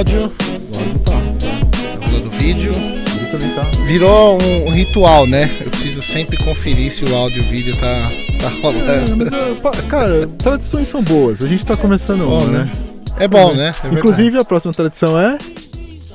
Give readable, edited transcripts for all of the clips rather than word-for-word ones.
áudio. O áudio tá. Tá rolando o vídeo. Ele também tá. Virou um ritual, né? Eu preciso sempre conferir se o áudio e o vídeo tá rolando. Mas, cara, tradições são boas. A gente tá começando Bom, uma, né? É bom, né? É Inclusive, a próxima tradição é...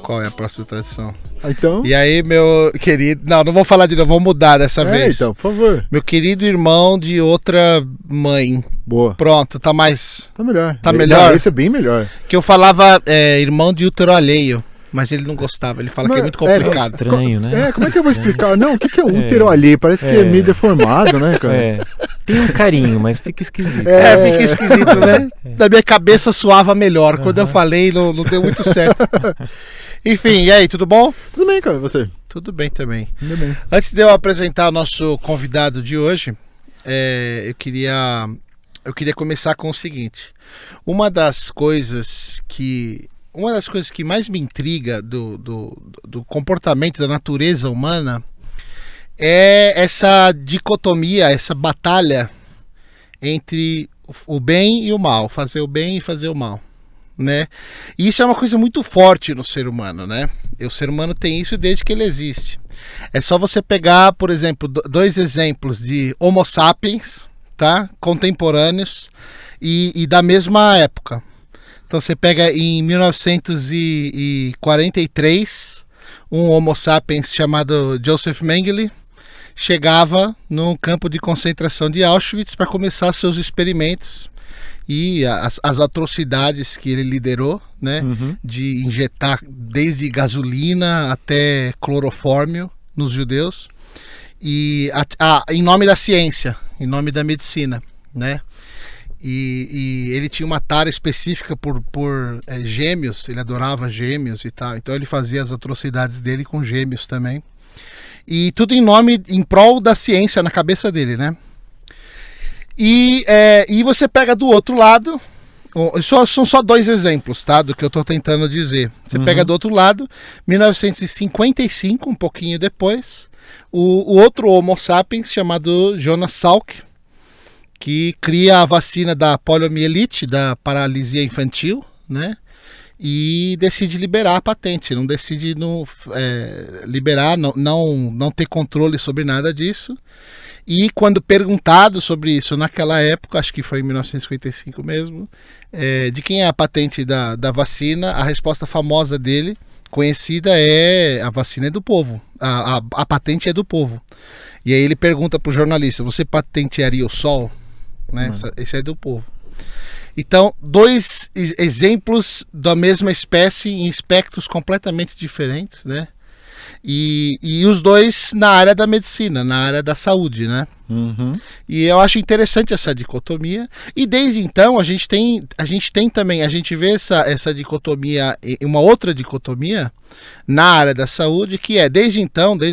Qual é a próxima tradição? Então... E aí, meu querido... Não vou falar de novo, vou mudar dessa vez. Então, por favor. Meu querido irmão de outra mãe. Boa. Pronto, tá mais... Tá melhor. Tá melhor? Esse é bem melhor. Que eu falava irmão de útero alheio, mas ele não gostava. Ele fala que é muito complicado. Estranho, né? Como é que eu vou explicar? Não, o que é útero alheio? Parece que é meio deformado, né, cara? Tem um carinho, mas fica esquisito. Fica esquisito, né? Da minha cabeça soava melhor. Quando eu falei, não deu muito certo. Enfim, e aí, tudo bom? Tudo bem, cara, você? Tudo bem também. Tudo bem. Antes de eu apresentar o nosso convidado de hoje, eu queria começar com o seguinte. Uma das coisas que mais me intriga do comportamento da natureza humana é essa dicotomia, essa batalha entre o bem e o mal, fazer o bem e fazer o mal, né? E isso é uma coisa muito forte no ser humano, né? O ser humano tem isso desde que ele existe. É só você pegar, por exemplo, dois exemplos de Homo sapiens, tá? Contemporâneos e da mesma época. Então você pega em 1943 um Homo sapiens chamado Joseph Mengele chegava no campo de concentração de Auschwitz para começar seus experimentos e as atrocidades que ele liderou, né? De injetar desde gasolina até clorofórmio nos judeus e em nome da ciência, em nome da medicina, né? E ele tinha uma tara específica por gêmeos, ele adorava gêmeos e tal, então ele fazia as atrocidades dele com gêmeos também. E tudo em prol da ciência na cabeça dele, né? E você pega do outro lado, são só dois exemplos, tá? Do que eu estou tentando dizer. Você pega do outro lado, 1955, um pouquinho depois, o outro Homo sapiens chamado Jonas Salk, que cria a vacina da poliomielite, da paralisia infantil, né? E decide liberar a patente, não decide liberar, não ter controle sobre nada disso. E quando perguntado sobre isso naquela época, acho que foi em 1955 mesmo, de quem é a patente da vacina, a resposta famosa dele, conhecida, é: a vacina é do povo, a patente é do povo. E aí ele pergunta para o jornalista: você patentearia o sol? Né? Esse é do povo. Então, dois exemplos da mesma espécie em espectros completamente diferentes, né? E os dois na área da medicina, na área da saúde, né? E eu acho interessante essa dicotomia. E desde então a gente vê essa dicotomia, uma outra dicotomia na área da saúde, que é desde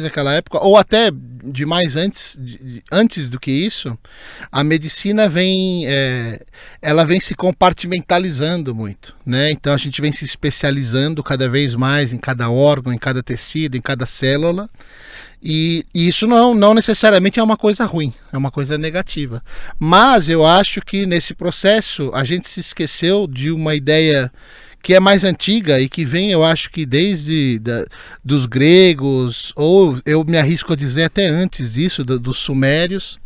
aquela época, ou até de mais antes do que isso, a medicina vem se compartimentalizando muito, né? Então a gente vem se especializando cada vez mais em cada órgão, em cada tecido, em cada célula. E isso não necessariamente é uma coisa ruim, é uma coisa negativa. Mas eu acho que nesse processo a gente se esqueceu de uma ideia que é mais antiga e que vem, eu acho que desde dos gregos, ou eu me arrisco a dizer até antes disso, dos sumérios,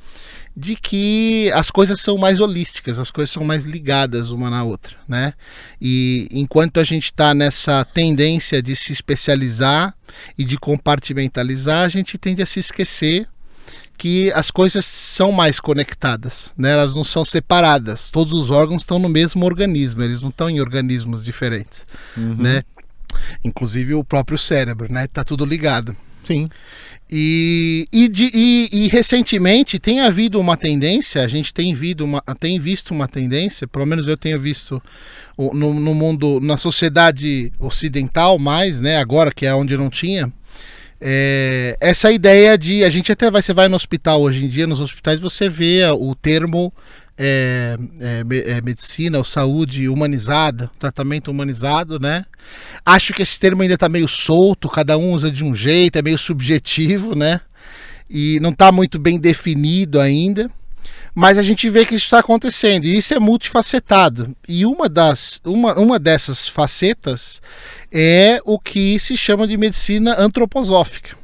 de que as coisas são mais holísticas, as coisas são mais ligadas uma na outra, né? E enquanto a gente está nessa tendência de se especializar e de compartimentalizar, a gente tende a se esquecer que as coisas são mais conectadas, né? Elas não são separadas. Todos os órgãos estão no mesmo organismo, eles não estão em organismos diferentes, né? Inclusive o próprio cérebro, né? Tá tudo ligado. Sim. E recentemente tem havido uma tendência, a gente tem visto uma tendência, pelo menos eu tenho visto no mundo, na sociedade ocidental mais, né? Agora que é onde não tinha. Essa ideia de você vai no hospital hoje em dia, nos hospitais você vê o termo medicina ou saúde humanizada, tratamento humanizado, né? Acho que esse termo ainda está meio solto, cada um usa de um jeito, é meio subjetivo, né? E não está muito bem definido ainda. Mas a gente vê que isso está acontecendo, e isso é multifacetado. E uma dessas facetas é o que se chama de medicina antroposófica,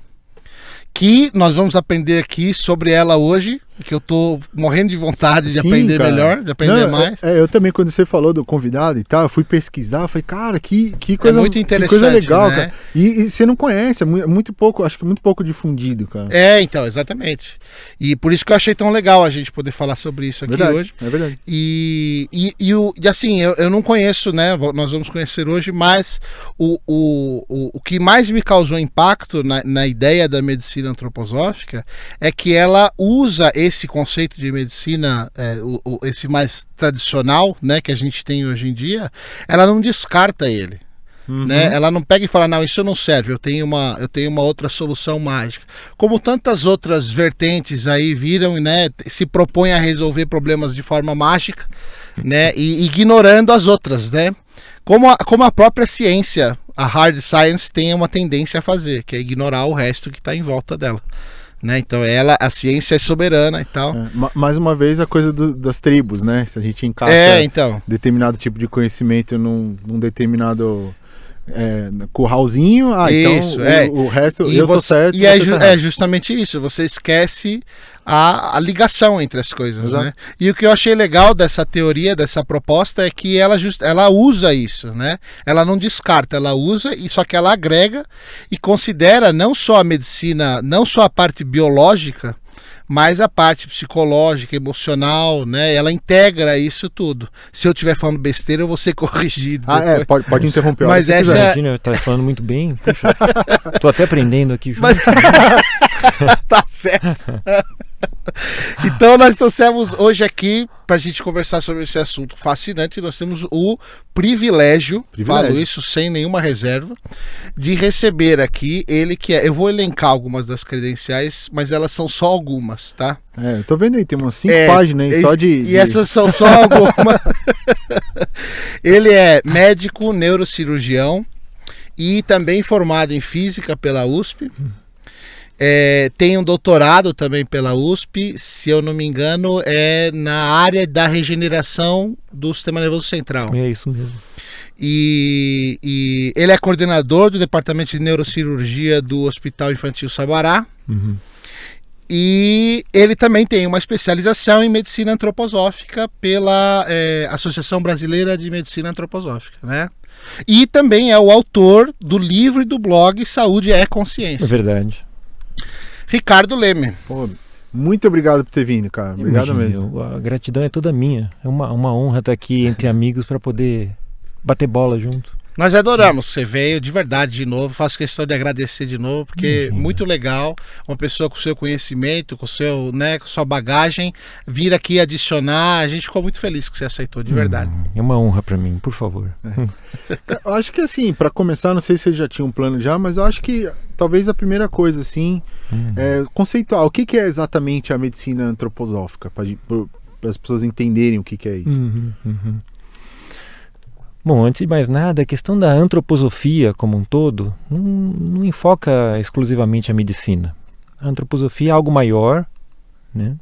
que nós vamos aprender aqui sobre ela hoje, que eu tô morrendo de vontade de aprender melhor, de aprender mais. Eu também, quando você falou do convidado e tal, eu fui pesquisar, falei, cara, que coisa, muito interessante, que coisa legal, né? cara. E você não conhece, é muito pouco, acho que muito pouco difundido, cara. Então, exatamente. E por isso que eu achei tão legal a gente poder falar sobre isso aqui hoje. É verdade. E assim, eu não conheço, né? Nós vamos conhecer hoje, mas o que mais me causou impacto na ideia da medicina antroposófica é que ela usa esse conceito de medicina, esse mais tradicional, né, que a gente tem hoje em dia, ela não descarta ele. Né? Ela não pega e fala, não, isso não serve, eu tenho uma outra solução mágica. Como tantas outras vertentes aí viram, né, se propõem a resolver problemas de forma mágica, né, e ignorando as outras, né? Como a própria ciência, a hard science, tem uma tendência a fazer, que é ignorar o resto que está em volta dela. Né? Então a ciência é soberana e tal. Mais uma vez a coisa das tribos, né? Se a gente encaixa determinado tipo de conhecimento num determinado curralzinho, isso, então o resto eu tô certo. E é justamente isso, você esquece a ligação entre as coisas, né? E o que eu achei legal dessa teoria, dessa proposta, é que ela usa isso, né? Ela não descarta, ela usa, e só que ela agrega e considera não só a medicina, não só a parte biológica, mas a parte psicológica, emocional, né? Ela integra isso tudo. Se eu estiver falando besteira, eu vou ser corrigido. Pode interromper. Mas essa Imagina, tá falando muito bem. Puxa, tô até aprendendo aqui junto. Tá certo. Então nós trouxemos hoje aqui para a gente conversar sobre esse assunto fascinante. Nós temos o privilégio, falo isso sem nenhuma reserva, de receber aqui ele que eu vou elencar algumas das credenciais, mas elas são só algumas, tá? Eu tô vendo aí, tem umas 5 páginas aí só de... E essas são só algumas. Ele é médico, neurocirurgião e também formado em física pela USP. Tem um doutorado também pela USP, se eu não me engano, na área da regeneração do sistema nervoso central. É isso mesmo. E ele é coordenador do departamento de neurocirurgia do Hospital Infantil Sabará. E ele também tem uma especialização em medicina antroposófica pela Associação Brasileira de Medicina Antroposófica, né? E também é o autor do livro e do blog Saúde é Consciência. É verdade. Ricardo Leme. Pô, muito obrigado por ter vindo, cara. Obrigado mesmo. A gratidão é toda minha. É uma honra estar aqui entre amigos para poder bater bola junto. Nós adoramos, você veio de verdade de novo, faço questão de agradecer de novo, porque muito legal, uma pessoa com seu conhecimento, com seu, né, com sua bagagem, vir aqui adicionar, a gente ficou muito feliz que você aceitou, de verdade. É uma honra para mim, por favor. Eu acho que assim, para começar, não sei se você já tinha um plano já, mas eu acho que talvez a primeira coisa assim, conceitual, o que é exatamente a medicina antroposófica, para as pessoas entenderem o que é isso. Bom, antes de mais nada, a questão da antroposofia como um todo não enfoca exclusivamente a medicina. A antroposofia é algo maior, né,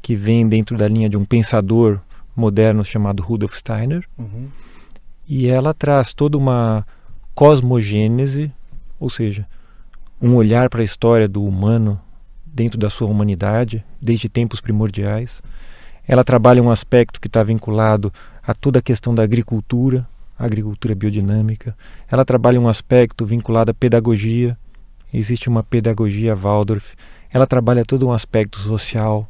que vem dentro da linha de um pensador moderno chamado Rudolf Steiner, e ela traz toda uma cosmogênese, ou seja, um olhar para a história do humano dentro da sua humanidade, desde tempos primordiais. Ela trabalha um aspecto que está vinculado a toda a questão da agricultura biodinâmica. Ela trabalha um aspecto vinculado à pedagogia. Existe uma pedagogia Waldorf. Ela trabalha todo um aspecto social.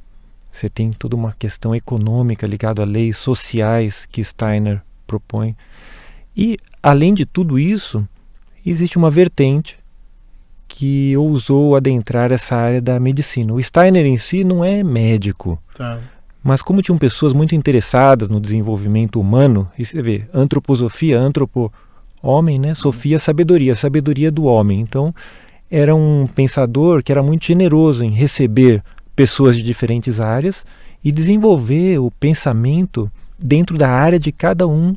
Você tem toda uma questão econômica ligada a leis sociais que Steiner propõe. E, além de tudo isso, existe uma vertente que ousou adentrar essa área da medicina. O Steiner em si não é médico. Tá. Mas como tinham pessoas muito interessadas no desenvolvimento humano, e você vê, antroposofia, homem, né? Sofia, sabedoria do homem. Então, era um pensador que era muito generoso em receber pessoas de diferentes áreas e desenvolver o pensamento dentro da área de cada um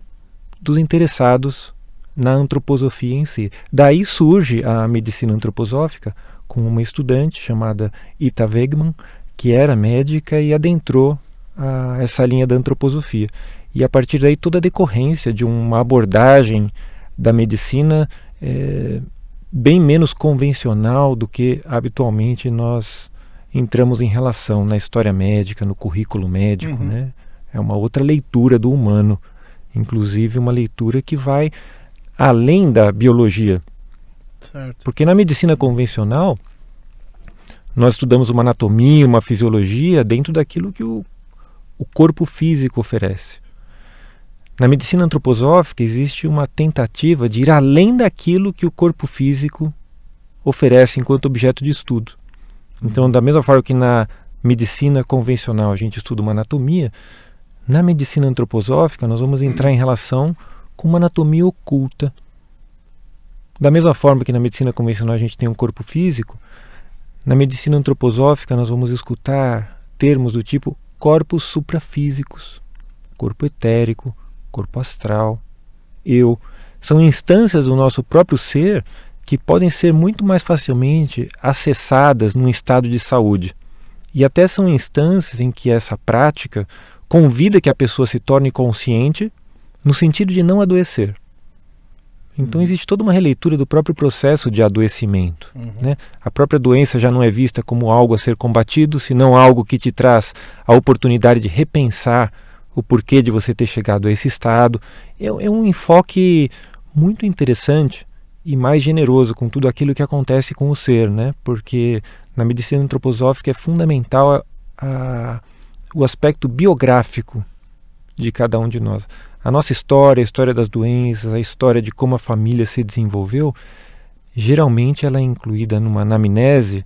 dos interessados na antroposofia em si. Daí surge a medicina antroposófica com uma estudante chamada Ita Wegman, que era médica e adentrou a essa linha da antroposofia. E a partir daí toda a decorrência de uma abordagem da medicina bem menos convencional do que habitualmente nós entramos em relação na história médica, no currículo médico, né? É uma outra leitura do humano, inclusive uma leitura que vai além da biologia. Certo. Porque na medicina convencional nós estudamos uma anatomia, uma fisiologia dentro daquilo que o corpo físico oferece. Na medicina antroposófica existe uma tentativa de ir além daquilo que o corpo físico oferece enquanto objeto de estudo. Então, da mesma forma que na medicina convencional a gente estuda uma anatomia, na medicina antroposófica nós vamos entrar em relação com uma anatomia oculta. Da mesma forma que na medicina convencional a gente tem um corpo físico, na medicina antroposófica nós vamos escutar termos do tipo corpos suprafísicos, corpo etérico, corpo astral, eu. São instâncias do nosso próprio ser que podem ser muito mais facilmente acessadas num estado de saúde. E até são instâncias em que essa prática convida que a pessoa se torne consciente no sentido de não adoecer. Então existe toda uma releitura do próprio processo de adoecimento. Né? A própria doença já não é vista como algo a ser combatido, senão algo que te traz a oportunidade de repensar o porquê de você ter chegado a esse estado. É um enfoque muito interessante e mais generoso com tudo aquilo que acontece com o ser, né? Porque na medicina antroposófica é fundamental o aspecto biográfico de cada um de nós. A nossa história, a história das doenças, a história de como a família se desenvolveu, geralmente ela é incluída numa anamnese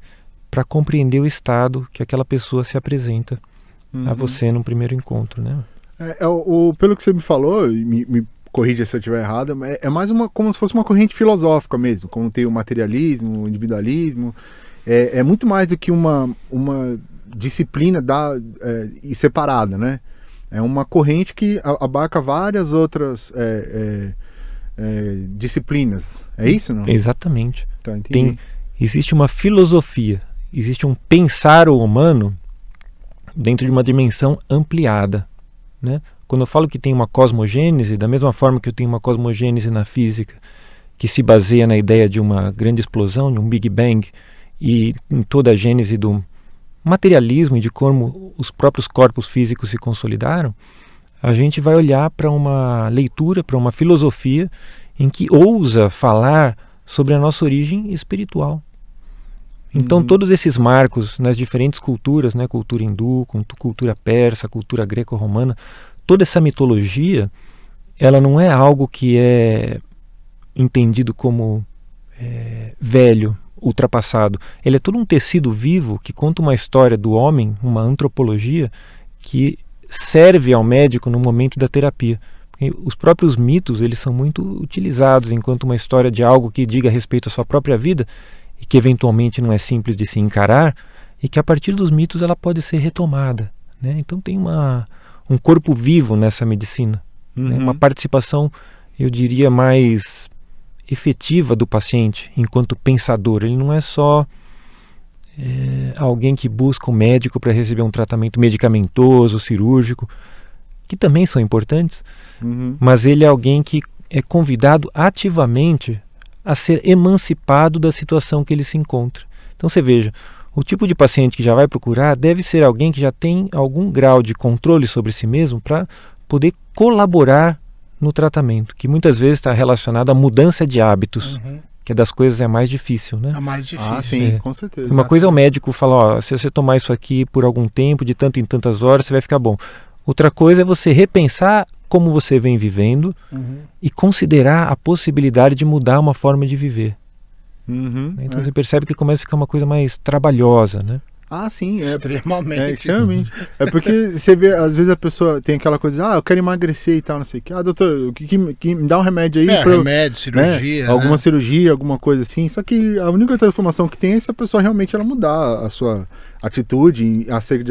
para compreender o estado que aquela pessoa se apresenta a você no primeiro encontro, né? Pelo que você me falou, me corrija se eu estiver errado, é mais como se fosse uma corrente filosófica mesmo, como tem o materialismo, o individualismo. É muito mais do que uma disciplina e separada, né? É uma corrente que abarca várias outras disciplinas. É isso, não? Exatamente. Tá, entendi. Existe uma filosofia, existe um pensar o humano dentro de uma dimensão ampliada, né? Quando eu falo que tem uma cosmogênese, da mesma forma que eu tenho uma cosmogênese na física, que se baseia na ideia de uma grande explosão, de um Big Bang, e em toda a gênese do materialismo e de como os próprios corpos físicos se consolidaram, a gente vai olhar para uma leitura, para uma filosofia em que ousa falar sobre a nossa origem espiritual. Então todos esses marcos nas diferentes culturas, né, cultura hindu, cultura persa, cultura greco-romana, toda essa mitologia, ela não é algo que é entendido como velho, ultrapassado. Ele é todo um tecido vivo que conta uma história do homem, uma antropologia que serve ao médico no momento da terapia. Porque os próprios mitos, eles são muito utilizados enquanto uma história de algo que diga respeito à sua própria vida e que eventualmente não é simples de se encarar e que a partir dos mitos ela pode ser retomada, né? Então tem um corpo vivo nessa medicina, né? Uma participação, eu diria, mais efetiva do paciente enquanto pensador. Ele não é só alguém que busca um médico para receber um tratamento medicamentoso, cirúrgico, que também são importantes, mas ele é alguém que é convidado ativamente a ser emancipado da situação que ele se encontra. Então você veja, o tipo de paciente que já vai procurar deve ser alguém que já tem algum grau de controle sobre si mesmo para poder colaborar no tratamento, que muitas vezes está relacionado à mudança de hábitos, que é das coisas mais difícil, né? A mais difícil. Ah, sim, com certeza. Uma coisa é o médico falar, se você tomar isso aqui por algum tempo, de tanto em tantas horas, você vai ficar bom. Outra coisa é você repensar como você vem vivendo e considerar a possibilidade de mudar uma forma de viver. Então você percebe que começa a ficar uma coisa mais trabalhosa, né? Ah, sim. Extremamente. Extremamente. É porque você vê, às vezes a pessoa tem aquela coisa, eu quero emagrecer e tal, não sei o que. Ah, doutor, que me dá um remédio aí. Remédio, cirurgia. Alguma cirurgia, alguma coisa assim. Só que a única transformação que tem é se a pessoa realmente ela mudar a sua atitude,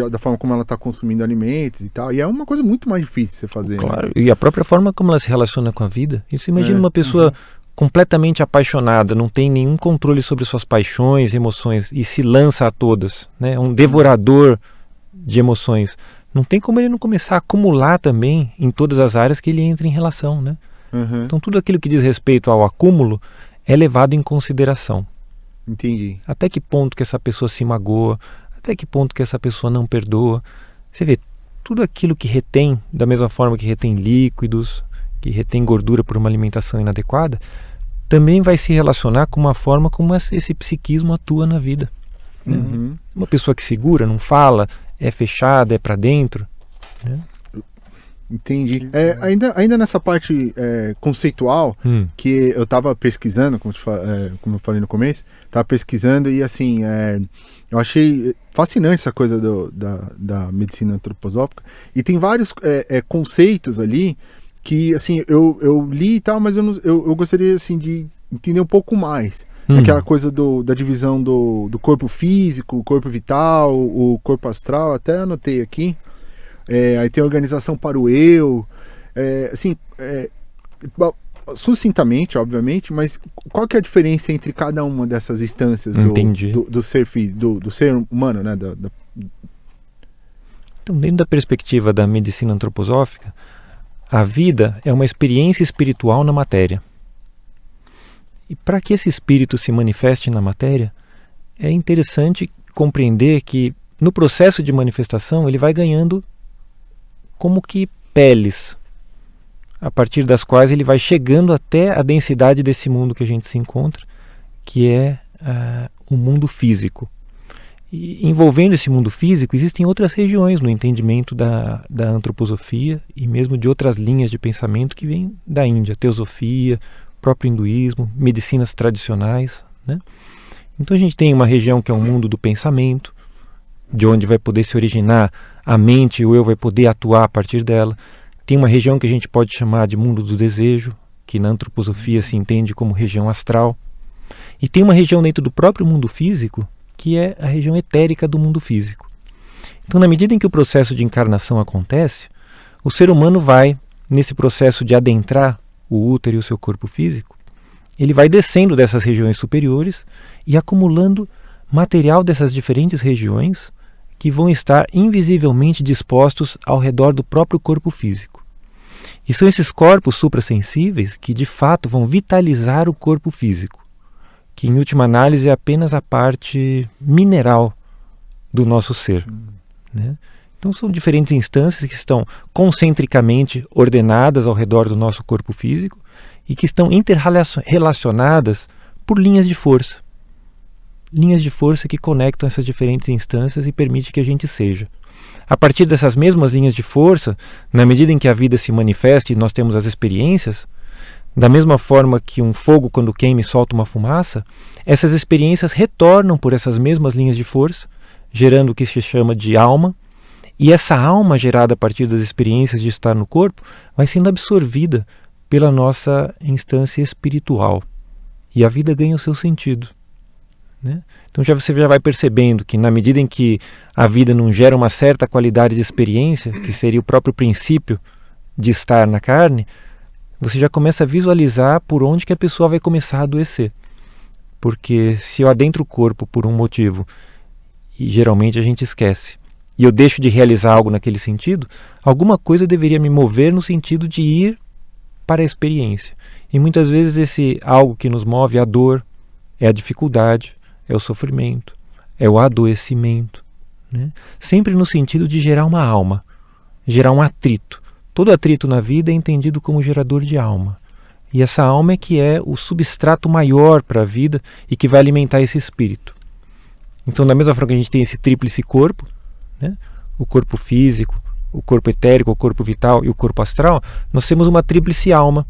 da forma como ela está consumindo alimentos e tal. E é uma coisa muito mais difícil de você fazer. Claro, né? E a própria forma como ela se relaciona com a vida. E você imagina uma pessoa completamente apaixonada, não tem nenhum controle sobre suas paixões, emoções, e se lança a todas, né? Um devorador de emoções. não tem como ele não começar a acumular também em todas as áreas que ele entra em relação, né? Então tudo aquilo que diz respeito ao acúmulo é levado em consideração. Entendi. Até que ponto que essa pessoa se magoa, até que ponto que essa pessoa não perdoa. Você vê, tudo aquilo que retém, da mesma forma que retém líquidos, que retém gordura por uma alimentação inadequada, também vai se relacionar com uma forma como esse psiquismo atua na vida. Né? Uma pessoa que segura, não fala, é fechada, é para dentro. Né? Entendi. Ainda nessa parte conceitual, que eu estava pesquisando, como eu falei no começo, estava pesquisando e assim, eu achei fascinante essa coisa da medicina antroposófica, e tem vários conceitos ali que assim, eu li e tal, mas eu gostaria assim, de entender um pouco mais. Aquela coisa da divisão do corpo físico, o corpo vital, o corpo astral, até anotei aqui. Aí tem a organização para o eu, assim, sucintamente, obviamente, mas qual que é a diferença entre cada uma dessas instâncias do ser do ser humano, né? Então, dentro da perspectiva da medicina antroposófica, a vida é uma experiência espiritual na matéria. E para que esse espírito se manifeste na matéria, é interessante compreender que no processo de manifestação ele vai ganhando como que peles, a partir das quais ele vai chegando até a densidade desse mundo que a gente se encontra, que é o mundo físico. E envolvendo esse mundo físico, existem outras regiões no entendimento da antroposofia e mesmo de outras linhas de pensamento que vêm da Índia, teosofia, próprio hinduísmo, medicinas tradicionais. Né? Então a gente tem uma região que é um mundo do pensamento, de onde vai poder se originar a mente, o eu vai poder atuar a partir dela. Tem uma região que a gente pode chamar de mundo do desejo, que na antroposofia se entende como região astral. E tem uma região dentro do próprio mundo físico, que é a região etérica do mundo físico. Então, na medida em que o processo de encarnação acontece, o ser humano vai, nesse processo de adentrar o útero e o seu corpo físico, ele vai descendo dessas regiões superiores e acumulando material dessas diferentes regiões que vão estar invisivelmente dispostos ao redor do próprio corpo físico. E são esses corpos suprassensíveis que de fato vão vitalizar o corpo físico, que em última análise é apenas a parte mineral do nosso ser. Né? Então são diferentes instâncias que estão concentricamente ordenadas ao redor do nosso corpo físico e que estão interrelacionadas por linhas de força. Linhas de força que conectam essas diferentes instâncias e permitem que a gente seja. A partir dessas mesmas linhas de força, na medida em que a vida se manifesta e nós temos as experiências, da mesma forma que um fogo quando queima e solta uma fumaça, essas experiências retornam por essas mesmas linhas de força, gerando o que se chama de alma, e essa alma gerada a partir das experiências de estar no corpo vai sendo absorvida pela nossa instância espiritual. E a vida ganha o seu sentido. Né? Então você já vai percebendo que na medida em que a vida não gera uma certa qualidade de experiência, que seria o próprio princípio de estar na carne, você já começa a visualizar por onde que a pessoa vai começar a adoecer. Porque se eu adentro o corpo por um motivo, e geralmente a gente esquece, e eu deixo de realizar algo naquele sentido, alguma coisa deveria me mover no sentido de ir para a experiência. E muitas vezes esse algo que nos move é a dor, é a dificuldade, é o sofrimento, é o adoecimento. Né? Sempre no sentido de gerar uma alma, gerar um atrito. Todo atrito na vida é entendido como gerador de alma. E essa alma é que é o substrato maior para a vida e que vai alimentar esse espírito. Então, da mesma forma que a gente tem esse tríplice corpo, né? O corpo físico, o corpo etérico, o corpo vital e o corpo astral, nós temos uma tríplice alma,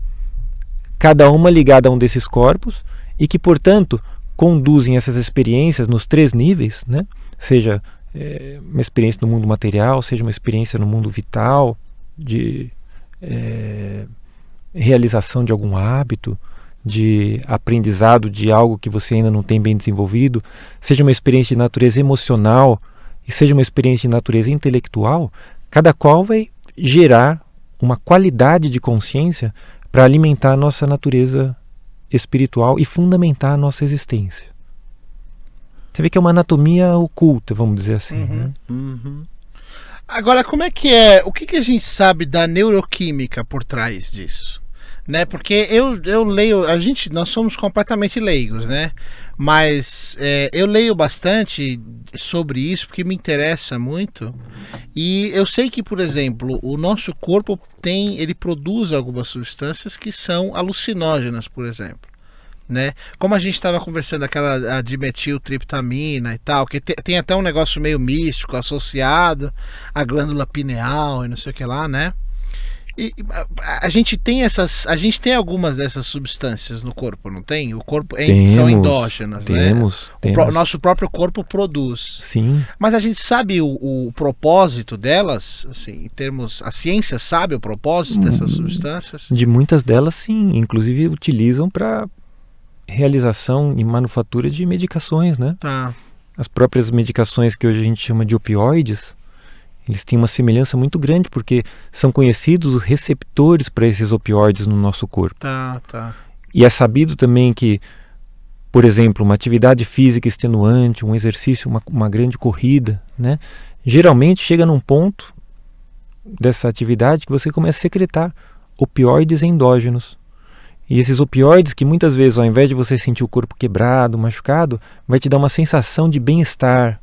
cada uma ligada a um desses corpos e que, portanto, conduzem essas experiências nos 3 níveis, né? Seja uma experiência no mundo material, seja uma experiência no mundo vital, de realização de algum hábito, de aprendizado de algo que você ainda não tem bem desenvolvido, seja uma experiência de natureza emocional e seja uma experiência de natureza intelectual, cada qual vai gerar uma qualidade de consciência para alimentar a nossa natureza espiritual e fundamentar a nossa existência. Você vê que é uma anatomia oculta, vamos dizer assim. Né? Agora, como é que é? O que a gente sabe da neuroquímica por trás disso? Né? Porque eu leio, nós somos completamente leigos, né? Mas eu leio bastante sobre isso porque me interessa muito. E eu sei que, por exemplo, o nosso corpo ele produz algumas substâncias que são alucinógenas, por exemplo. Né? Como a gente estava conversando, a dimetiltriptamina e tal, que tem até um negócio meio místico associado à glândula pineal e não sei o que lá, né? E a gente tem algumas dessas substâncias no corpo, não tem? O corpo são endógenas, né? O nosso próprio corpo produz. Sim. Mas a gente sabe o propósito delas, assim, em termos, a ciência sabe o propósito dessas substâncias? De muitas delas, sim. Inclusive utilizam para realização e manufatura de medicações, né? Tá. As próprias medicações que hoje a gente chama de opioides, eles têm uma semelhança muito grande porque são conhecidos os receptores para esses opioides no nosso corpo. Tá. E é sabido também que, por exemplo, uma atividade física extenuante, um exercício, uma grande corrida, né? Geralmente chega num ponto dessa atividade que você começa a secretar opioides endógenos. E esses opioides que muitas vezes, ao invés de você sentir o corpo quebrado, machucado, vai te dar uma sensação de bem-estar,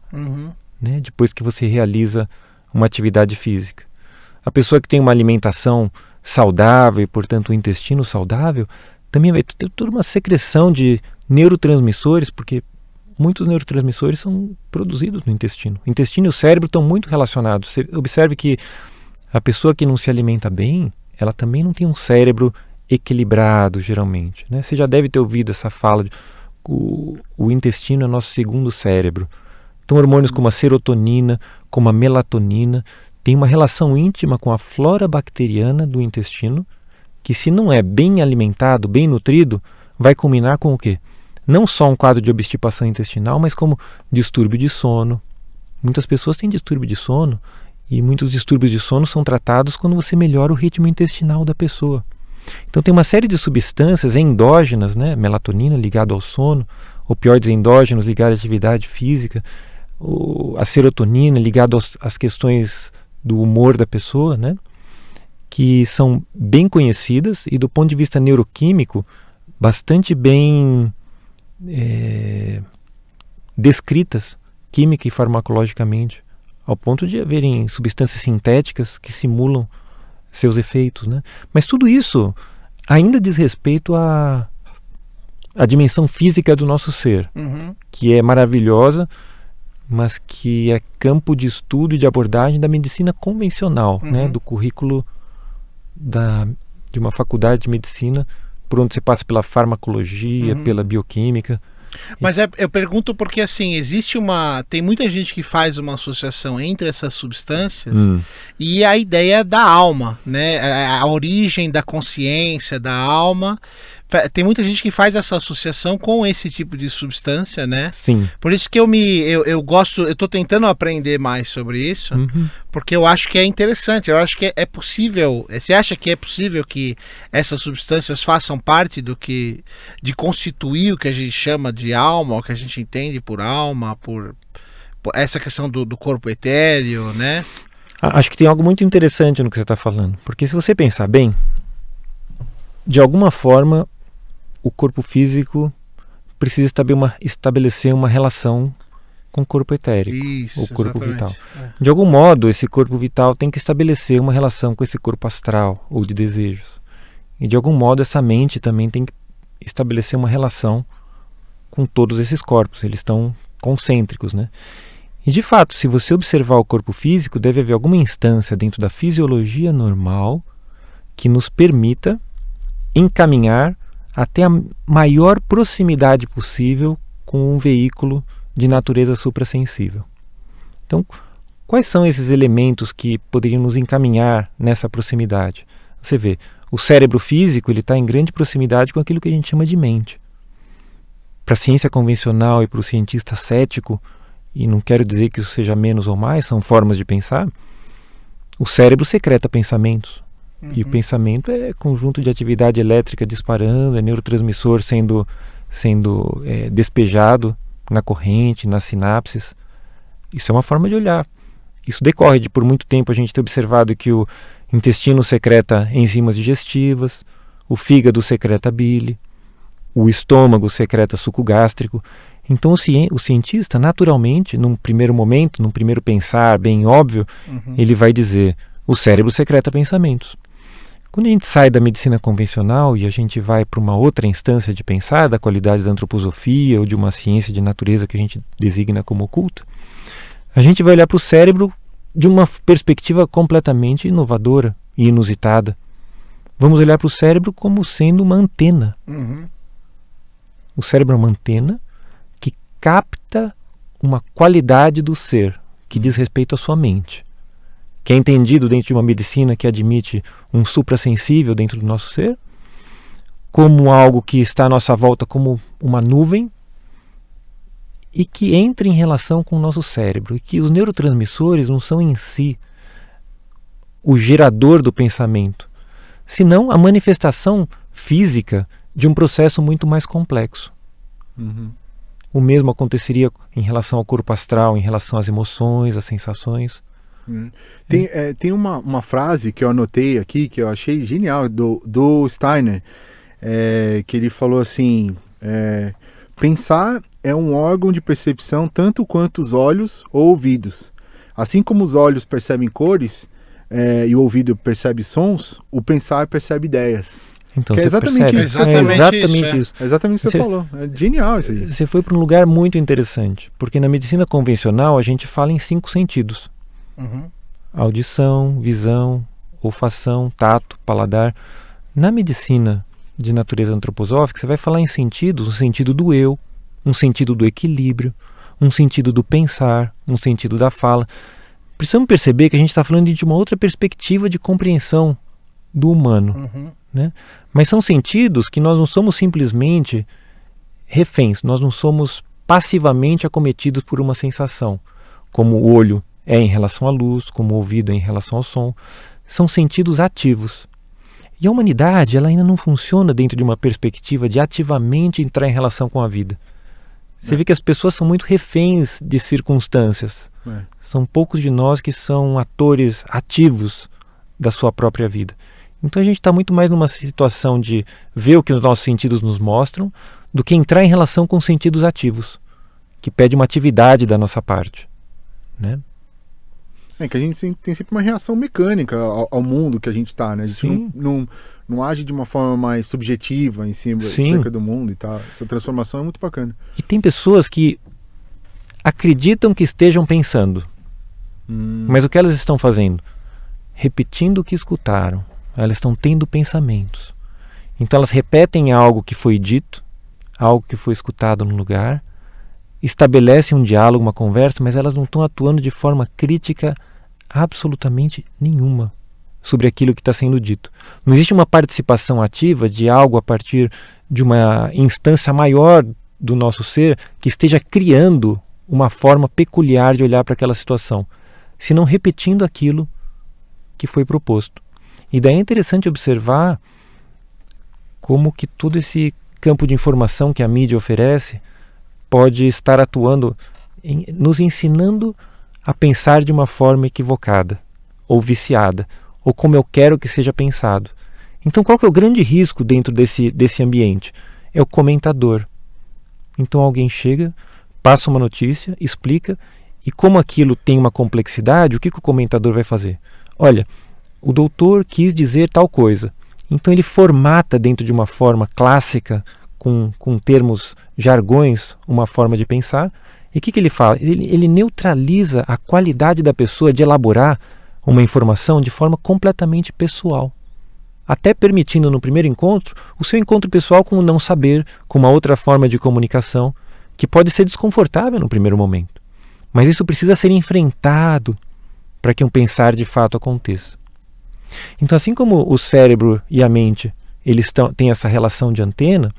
né? Depois que você realiza uma atividade física. A pessoa que tem uma alimentação saudável e, portanto, um intestino saudável, também vai ter toda uma secreção de neurotransmissores, porque muitos neurotransmissores são produzidos no intestino. O intestino e o cérebro estão muito relacionados. Você observe que a pessoa que não se alimenta bem, ela também não tem um cérebro equilibrado, geralmente, né? Você já deve ter ouvido essa fala de o intestino é nosso segundo cérebro. Então hormônios como a serotonina, como a melatonina, têm uma relação íntima com a flora bacteriana do intestino, que se não é bem alimentado, bem nutrido, vai culminar com o quê? Não só um quadro de obstipação intestinal, mas como distúrbio de sono. Muitas pessoas têm distúrbio de sono e muitos distúrbios de sono são tratados quando você melhora o ritmo intestinal da pessoa. Então tem uma série de substâncias endógenas, né? Melatonina ligada ao sono, opioides endógenos ligados à atividade física, a serotonina ligada às questões do humor da pessoa, né? Que são bem conhecidas e do ponto de vista neuroquímico bastante bem descritas química e farmacologicamente, ao ponto de haverem substâncias sintéticas que simulam seus efeitos, né? Mas tudo isso ainda diz respeito à dimensão física do nosso ser, que é maravilhosa, mas que é campo de estudo e de abordagem da medicina convencional, né? Do currículo de uma faculdade de medicina, por onde você passa pela farmacologia, pela bioquímica. Mas eu pergunto porque, assim, tem muita gente que faz uma associação entre essas substâncias e a ideia da alma, né? A origem da consciência, da alma. Tem muita gente que faz essa associação com esse tipo de substância, né? Sim. Por isso que eu gosto, eu tô tentando aprender mais sobre isso, porque eu acho que é interessante, eu acho que é possível. Você acha que é possível que essas substâncias façam parte de constituir o que a gente chama de alma, o que a gente entende por alma, por essa questão do corpo etéreo, né? Acho que tem algo muito interessante no que você está falando, porque se você pensar bem, de alguma forma o corpo físico precisa estabelecer uma relação com o corpo etérico, o corpo vital. De algum modo, esse corpo vital tem que estabelecer uma relação com esse corpo astral ou de desejos. E de algum modo, essa mente também tem que estabelecer uma relação com todos esses corpos. Eles estão concêntricos, né? E de fato, se você observar o corpo físico, deve haver alguma instância dentro da fisiologia normal que nos permita encaminhar até a maior proximidade possível com um veículo de natureza suprassensível. Então, quais são esses elementos que poderiam nos encaminhar nessa proximidade? Você vê, o cérebro físico está em grande proximidade com aquilo que a gente chama de mente. Para a ciência convencional e para o cientista cético, e não quero dizer que isso seja menos ou mais, são formas de pensar, o cérebro secreta pensamentos. E o pensamento é conjunto de atividade elétrica disparando, é neurotransmissor sendo despejado na corrente, nas sinapses. Isso é uma forma de olhar. isso decorre de por muito tempo a gente ter observado que o intestino secreta enzimas digestivas, o fígado secreta bile, o estômago secreta suco gástrico. Então o cientista, naturalmente, num primeiro momento, num primeiro pensar bem óbvio, ele vai dizer: o cérebro secreta pensamentos. Quando a gente sai da medicina convencional e a gente vai para uma outra instância de pensar, da qualidade da antroposofia ou de uma ciência de natureza que a gente designa como oculta, a gente vai olhar para o cérebro de uma perspectiva completamente inovadora e inusitada. Vamos olhar para o cérebro como sendo uma antena. O cérebro é uma antena que capta uma qualidade do ser, que diz respeito à sua mente, que é entendido dentro de uma medicina que admite um suprassensível dentro do nosso ser, como algo que está à nossa volta como uma nuvem, e que entra em relação com o nosso cérebro, e que os neurotransmissores não são em si o gerador do pensamento, senão a manifestação física de um processo muito mais complexo. O mesmo aconteceria em relação ao corpo astral, em relação às emoções, às sensações. Tem uma frase que eu anotei aqui, que eu achei genial, do Steiner, que ele falou assim: pensar é um órgão de percepção tanto quanto os olhos ou ouvidos. Assim como os olhos percebem cores e o ouvido percebe sons, o pensar percebe ideias. Então, que é exatamente isso. Isso. É exatamente o que você falou. É genial isso aí. Você foi para um lugar muito interessante, porque na medicina convencional a gente fala em 5 sentidos. Audição, visão, olfação, tato, paladar. Na medicina de natureza antroposófica, você vai falar em sentidos: um sentido do eu, um sentido do equilíbrio, um sentido do pensar, um sentido da fala. Precisamos perceber que a gente está falando de uma outra perspectiva de compreensão do humano. Né? Mas são sentidos que nós não somos simplesmente reféns, nós não somos passivamente acometidos por uma sensação, como o olho é em relação à luz, como o ouvido é em relação ao som. São sentidos ativos. E a humanidade, ela ainda não funciona dentro de uma perspectiva de ativamente entrar em relação com a vida. Você vê que as pessoas são muito reféns de circunstâncias. São poucos de nós que são atores ativos da sua própria vida. Então a gente está muito mais numa situação de ver o que os nossos sentidos nos mostram do que entrar em relação com sentidos ativos, que pede uma atividade da nossa parte. Né? Que a gente tem sempre uma reação mecânica ao mundo que a gente está, né? A gente não age de uma forma mais subjetiva em cima cerca do mundo e tal. Essa transformação é muito bacana. E tem pessoas que acreditam que estejam pensando, mas o que elas estão fazendo? Repetindo o que escutaram. Elas estão tendo pensamentos. Então elas repetem algo que foi dito, algo que foi escutado no lugar, estabelecem um diálogo, uma conversa, mas elas não estão atuando de forma crítica absolutamente nenhuma sobre aquilo que está sendo dito. Não existe uma participação ativa de algo a partir de uma instância maior do nosso ser que esteja criando uma forma peculiar de olhar para aquela situação, senão repetindo aquilo que foi proposto. E daí é interessante observar como que todo esse campo de informação que a mídia oferece pode estar atuando, nos ensinando a pensar de uma forma equivocada, ou viciada, ou como eu quero que seja pensado. Então qual que é o grande risco dentro desse ambiente? É o comentador. Então alguém chega, passa uma notícia, explica, e como aquilo tem uma complexidade, o que o comentador vai fazer? Olha, o doutor quis dizer tal coisa. Então ele formata dentro de uma forma clássica, com termos, jargões, uma forma de pensar. E o que ele fala? Ele neutraliza a qualidade da pessoa de elaborar uma informação de forma completamente pessoal. Até permitindo no primeiro encontro o seu encontro pessoal com o não saber, com uma outra forma de comunicação, que pode ser desconfortável no primeiro momento. Mas isso precisa ser enfrentado para que um pensar de fato aconteça. Então, assim como o cérebro e a mente eles têm essa relação de antena,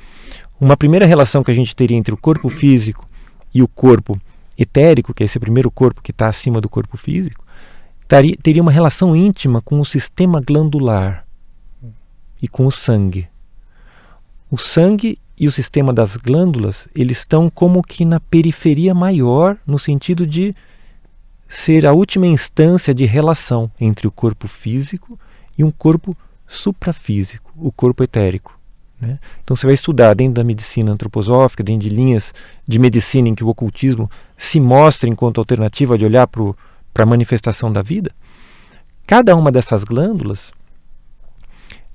uma primeira relação que a gente teria entre o corpo físico e o corpo etérico, que é esse primeiro corpo que está acima do corpo físico, teria uma relação íntima com o sistema glandular e com o sangue. O sangue e o sistema das glândulas, eles estão como que na periferia maior, no sentido de ser a última instância de relação entre o corpo físico e um corpo suprafísico, o corpo etérico. Né? Então você vai estudar dentro da medicina antroposófica, dentro de linhas de medicina em que o ocultismo se mostra enquanto alternativa de olhar para a manifestação da vida, cada uma dessas glândulas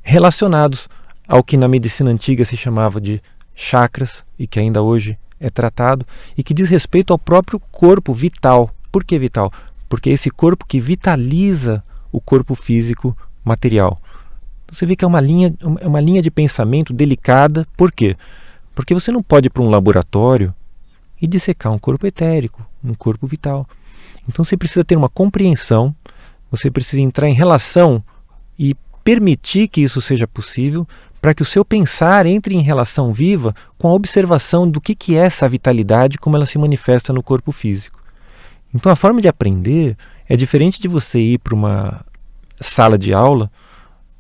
relacionados ao que na medicina antiga se chamava de chakras e que ainda hoje é tratado e que diz respeito ao próprio corpo vital. Por que vital? Porque é esse corpo que vitaliza o corpo físico material. Você vê que é uma linha de pensamento delicada. Por quê? Porque você não pode ir para um laboratório e dissecar um corpo etérico, um corpo vital. Então você precisa ter uma compreensão, você precisa entrar em relação e permitir que isso seja possível para que o seu pensar entre em relação viva com a observação do que é essa vitalidade, como ela se manifesta no corpo físico. Então a forma de aprender é diferente de você ir para uma sala de aula,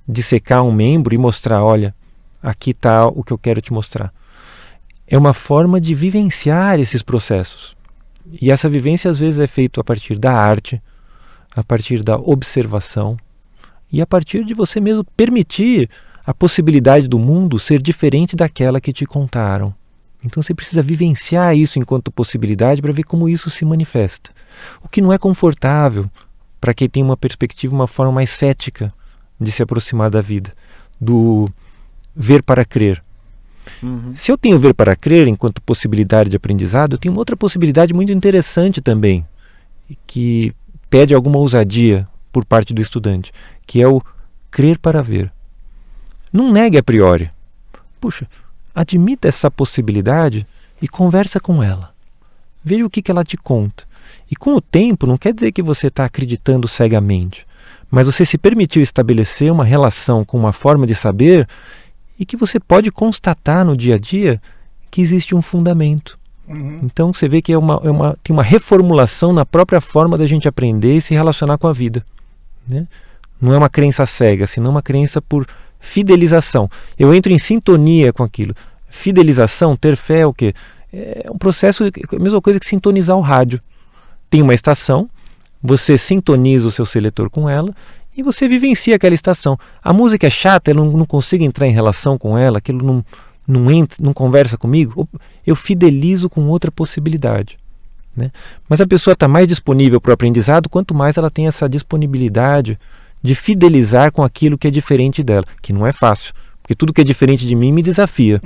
dissecar um membro e mostrar, olha, aqui está o que eu quero te mostrar. É uma forma de vivenciar esses processos. E essa vivência às vezes é feita a partir da arte, a partir da observação e a partir de você mesmo permitir a possibilidade do mundo ser diferente daquela que te contaram. Então você precisa vivenciar isso enquanto possibilidade para ver como isso se manifesta. O que não é confortável para quem tem uma perspectiva, uma forma mais cética de se aproximar da vida, do ver para crer. Se eu tenho ver para crer enquanto possibilidade de aprendizado, eu tenho uma outra possibilidade muito interessante também, que pede alguma ousadia por parte do estudante, que é o crer para ver. Não negue a priori. Puxa, admita essa possibilidade e conversa com ela. Veja o que ela te conta. E com o tempo, não quer dizer que você está acreditando cegamente, mas você se permitiu estabelecer uma relação com uma forma de saber e que você pode constatar no dia a dia que existe um fundamento. Então você vê que tem uma reformulação na própria forma da gente aprender e se relacionar com a vida. Né? Não é uma crença cega, senão uma crença por fidelização. Eu entro em sintonia com aquilo. Fidelização, ter fé é o quê? É um processo, a mesma coisa que sintonizar o rádio. Tem uma estação, você sintoniza o seu seletor com ela e você vivencia aquela estação. A música é chata, eu não consigo entrar em relação com ela, aquilo não conversa comigo, eu fidelizo com outra possibilidade. Né? Mas a pessoa está mais disponível para o aprendizado, quanto mais ela tem essa disponibilidade de fidelizar com aquilo que é diferente dela, que não é fácil, porque tudo que é diferente de mim me desafia.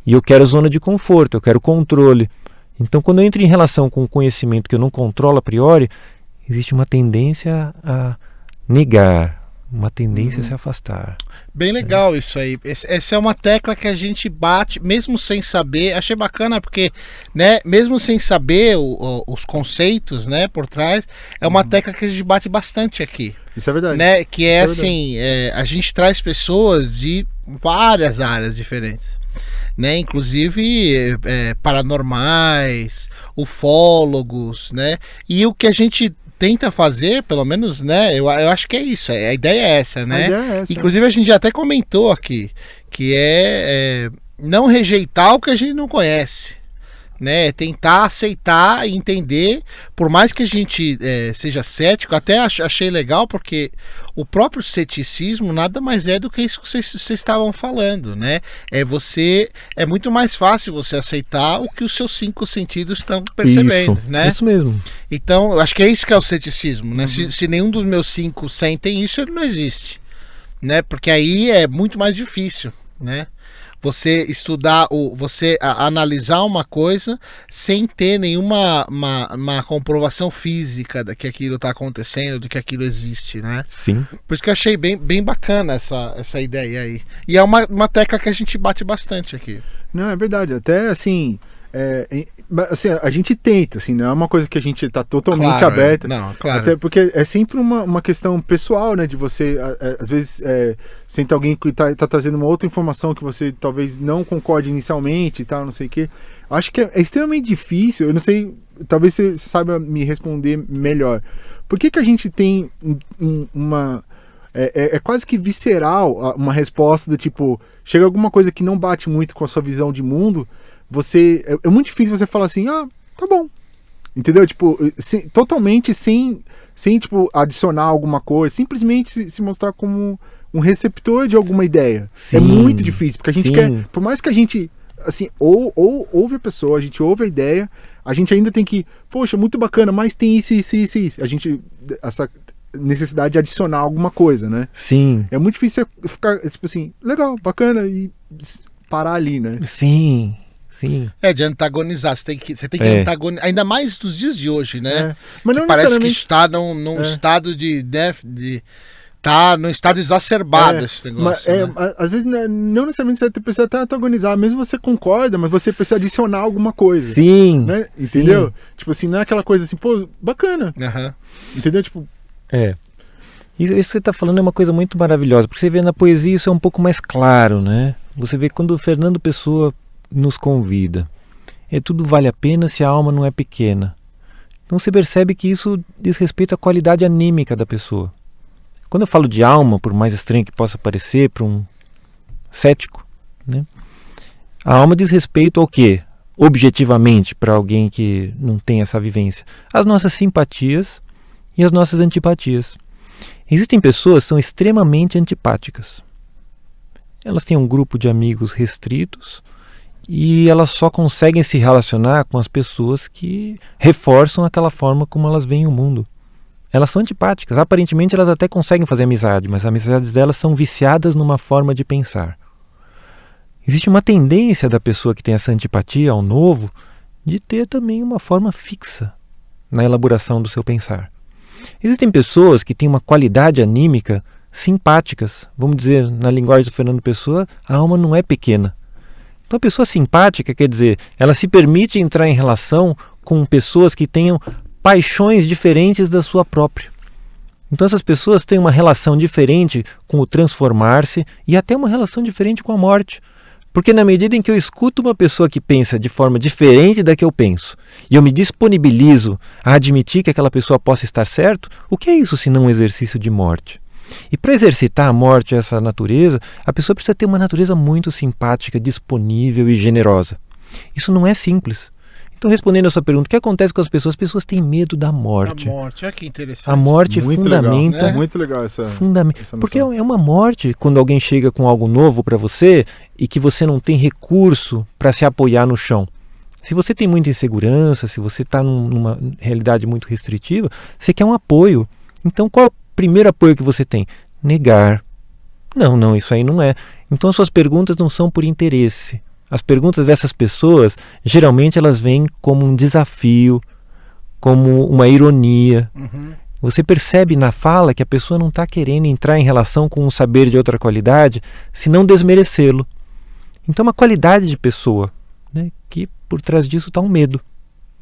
E eu quero zona de conforto, eu quero controle. Então, quando eu entro em relação com um conhecimento que eu não controlo a priori, existe uma tendência a negar, uma tendência a se afastar. Bem legal isso aí. Essa é uma tecla que a gente bate, mesmo sem saber. Achei bacana porque, né, mesmo sem saber os conceitos, né, por trás, é uma tecla que a gente bate bastante aqui. Isso é verdade. Né, que é assim, a gente traz pessoas de várias áreas diferentes. Né, inclusive paranormais, ufólogos, né? E o que a gente tenta fazer, pelo menos, né? Eu acho que é isso. A ideia é essa, né? Inclusive a gente já até comentou aqui que é não rejeitar o que a gente não conhece, né? Tentar aceitar e entender, por mais que a gente seja cético. Até achei legal porque o próprio ceticismo nada mais é do que isso que vocês estavam falando, né? É muito mais fácil você aceitar o que os seus 5 sentidos estão percebendo, né? Isso mesmo. Então, eu acho que é isso que é o ceticismo, né? Se nenhum dos meus 5 sentem isso, ele não existe, né? Porque aí é muito mais difícil, né? Você estudar, você analisar uma coisa sem ter nenhuma uma comprovação física de que aquilo está acontecendo, de que aquilo existe, né? Sim. Por isso que eu achei bem bacana essa ideia aí. E é uma tecla que a gente bate bastante aqui. Não, é verdade. Até assim, assim, a gente tenta, assim, não é uma coisa que a gente está totalmente aberta. Não, claro. Até porque é sempre uma questão pessoal, né? De você, às vezes, sente alguém que tá trazendo uma outra informação que você talvez não concorde inicialmente e tal, não sei o quê. Acho que é extremamente difícil, eu não sei, talvez você saiba me responder melhor. Por que a gente tem uma... É quase que visceral uma resposta do tipo, chega alguma coisa que não bate muito com a sua visão de mundo, é muito difícil você falar assim, tá bom, Entendeu? Tipo, totalmente sem tipo, adicionar alguma coisa, simplesmente se mostrar como um receptor de alguma ideia. Sim, é muito difícil, porque a gente sim. quer, por mais que a gente, assim, ou ouve a pessoa, a gente ouve a ideia, a gente ainda tem que, poxa, muito bacana, mas tem isso. A gente, essa necessidade de adicionar alguma coisa, né? Sim. É muito difícil ficar, tipo assim, legal, bacana, e parar ali, né? Sim. De antagonizar. Você tem que antagonizar. Ainda mais nos dias de hoje, né? Mas não parece que necessariamente está num estado tá num estado exacerbado esse negócio. Às vezes não necessariamente você precisa até antagonizar, mesmo você concorda, mas você precisa adicionar alguma coisa. Sim. Né? Entendeu? Sim. Tipo assim, não é aquela coisa assim, pô, bacana. Uhum. Entendeu? Tipo. Isso que você está falando é uma coisa muito maravilhosa, porque você vê na poesia isso é um pouco mais claro, né? Você vê quando o Fernando Pessoa nos convida. Tudo vale a pena se a alma não é pequena. Então você percebe que isso diz respeito à qualidade anímica da pessoa. Quando eu falo de alma, por mais estranho que possa parecer para um cético, né? A alma diz respeito ao quê? Objetivamente, para alguém que não tem essa vivência. As nossas simpatias e as nossas antipatias. Existem pessoas que são extremamente antipáticas. Elas têm um grupo de amigos restritos e elas só conseguem se relacionar com as pessoas que reforçam aquela forma como elas veem o mundo. Elas são antipáticas. Aparentemente elas até conseguem fazer amizade, mas as amizades delas são viciadas numa forma de pensar. Existe uma tendência da pessoa que tem essa antipatia ao novo de ter também uma forma fixa na elaboração do seu pensar. Existem pessoas que têm uma qualidade anímica simpáticas. Vamos dizer, na linguagem do Fernando Pessoa, a alma não é pequena. Então a pessoa simpática, quer dizer, ela se permite entrar em relação com pessoas que tenham paixões diferentes da sua própria. Então essas pessoas têm uma relação diferente com o transformar-se e até uma relação diferente com a morte. Porque na medida em que eu escuto uma pessoa que pensa de forma diferente da que eu penso e eu me disponibilizo a admitir que aquela pessoa possa estar certo, o que é isso se não um exercício de morte? E para exercitar a morte, essa natureza, a pessoa precisa ter uma natureza muito simpática, disponível e generosa. Isso não é simples. Então, respondendo a sua pergunta, o que acontece com as pessoas? As pessoas têm medo da morte. A morte, olha que interessante. A morte muito fundamenta... Legal, né? Muito legal essa Porque é uma morte quando alguém chega com algo novo para você e que você não tem recurso para se apoiar no chão. Se você tem muita insegurança, se você está numa realidade muito restritiva, você quer um apoio. Então, qual é o primeiro apoio que você tem? Negar. Não, isso aí não é. Então, as suas perguntas não são por interesse. As perguntas dessas pessoas, geralmente elas vêm como um desafio, como uma ironia. Uhum. Você percebe na fala que a pessoa não está querendo entrar em relação com um saber de outra qualidade, se não desmerecê-lo. Então, uma qualidade de pessoa, né, que por trás disso está um medo,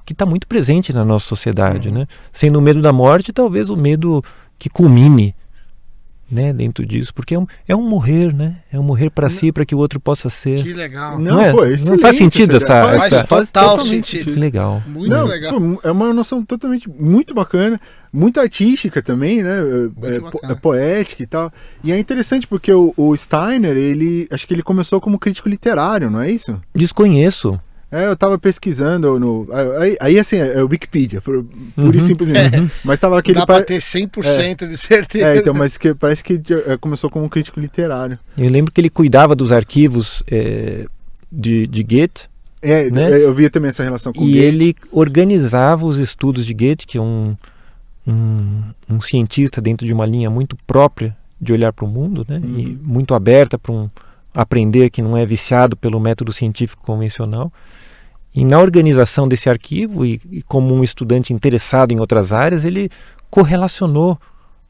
que está muito presente na nossa sociedade. Né? Sendo o medo da morte, talvez o medo que culmine, né, dentro disso, porque é um morrer, né? É um morrer para si, para que o outro possa ser. Que legal. Não faz sentido essa faz total sentido. Que legal. Muito legal. Pô, é uma noção totalmente muito bacana, muito artística também, né? É poética e tal. E é interessante porque o Steiner, acho que ele começou como crítico literário, não é isso? Desconheço. Eu tava pesquisando aí assim, é o Wikipedia, por e simplesmente. Mas tava aquele... Dá pra ter 100% de certeza. Então, mas parece que começou como crítico literário. Eu lembro que ele cuidava dos arquivos de Goethe. Né? Eu via também essa relação com Goethe. E ele organizava os estudos de Goethe, que é um cientista dentro de uma linha muito própria de olhar para o mundo, né? E muito aberta para aprender, que não é viciado pelo método científico convencional. E na organização desse arquivo, e como um estudante interessado em outras áreas, ele correlacionou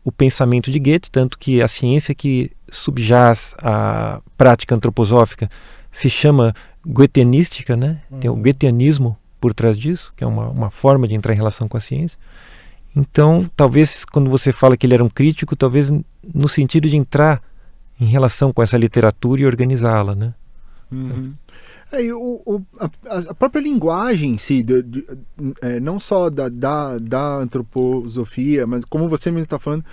o pensamento de Goethe, tanto que a ciência que subjaz à prática antroposófica se chama goethenística, né? Tem o goetheanismo por trás disso, que é uma forma de entrar em relação com a ciência. Então, talvez, quando você fala que ele era um crítico, talvez no sentido de entrar em relação com essa literatura e organizá-la, né? A própria linguagem em si, não só da antroposofia, mas como você mesmo está falando,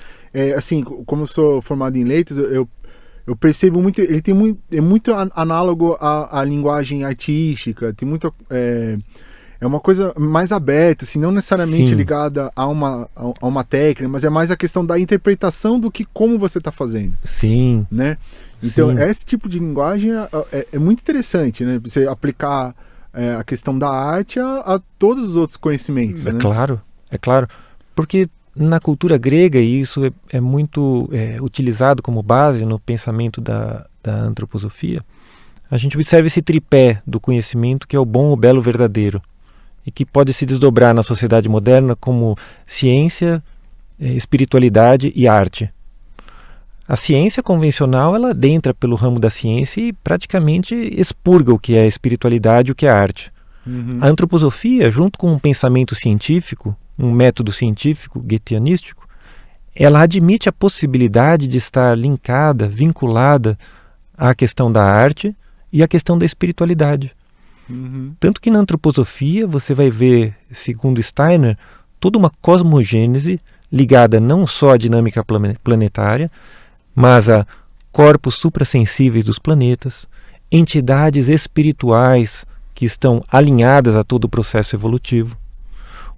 assim, como eu sou formado em letras, eu percebo muito, ele tem muito análogo à linguagem artística, tem muito é uma coisa mais aberta, assim, não necessariamente Sim. ligada a uma técnica, mas é mais a questão da interpretação do que como você está fazendo, Sim. né? Então, Sim. esse tipo de linguagem é muito interessante, né? Você aplicar a questão da arte a todos os outros conhecimentos, É né? claro, é claro. Porque na cultura grega, e isso é muito utilizado como base no pensamento da antroposofia, a gente observa esse tripé do conhecimento que é o bom, o belo, o verdadeiro, e que pode se desdobrar na sociedade moderna como ciência, espiritualidade e arte. A ciência convencional, ela adentra pelo ramo da ciência e praticamente expurga o que é espiritualidade e o que é arte. Uhum. A antroposofia, junto com um pensamento científico, um método científico guetianístico, ela admite a possibilidade de estar linkada, vinculada à questão da arte e à questão da espiritualidade. Uhum. Tanto que na antroposofia você vai ver, segundo Steiner, toda uma cosmogênese ligada não só à dinâmica planetária, mas a corpos suprassensíveis dos planetas, entidades espirituais que estão alinhadas a todo o processo evolutivo,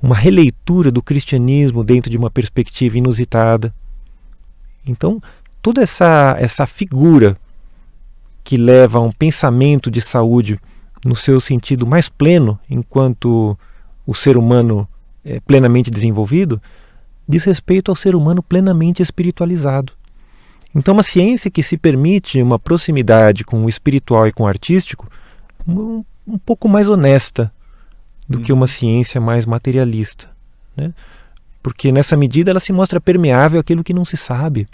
uma releitura do cristianismo dentro de uma perspectiva inusitada. Então, toda essa figura que leva a um pensamento de saúde no seu sentido mais pleno, enquanto o ser humano é plenamente desenvolvido, diz respeito ao ser humano plenamente espiritualizado. Então, uma ciência que se permite uma proximidade com o espiritual e com o artístico um pouco mais honesta do que uma ciência mais materialista, né? Porque nessa medida ela se mostra permeável àquilo que não se sabe.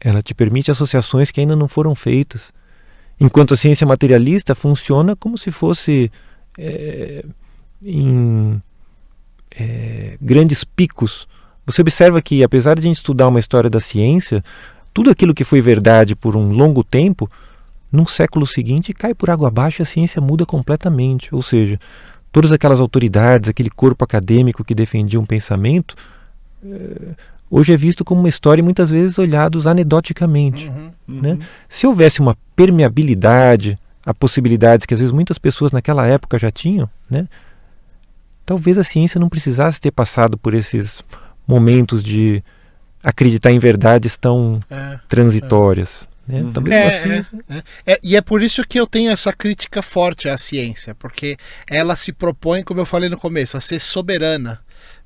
Ela te permite associações que ainda não foram feitas. Enquanto a ciência materialista funciona como se fosse em grandes picos. Você observa que, apesar de a gente estudar uma história da ciência, tudo aquilo que foi verdade por um longo tempo, num século seguinte cai por água abaixo e a ciência muda completamente. Ou seja, todas aquelas autoridades, aquele corpo acadêmico que defendia um pensamento, hoje é visto como uma história e muitas vezes olhados anedoticamente. Né? Se houvesse uma permeabilidade a possibilidades que às vezes muitas pessoas naquela época já tinham, né? Talvez a ciência não precisasse ter passado por esses momentos de acreditar em verdades tão transitórias. Né? Talvez e é por isso que eu tenho essa crítica forte à ciência, porque ela se propõe, como eu falei no começo, a ser soberana,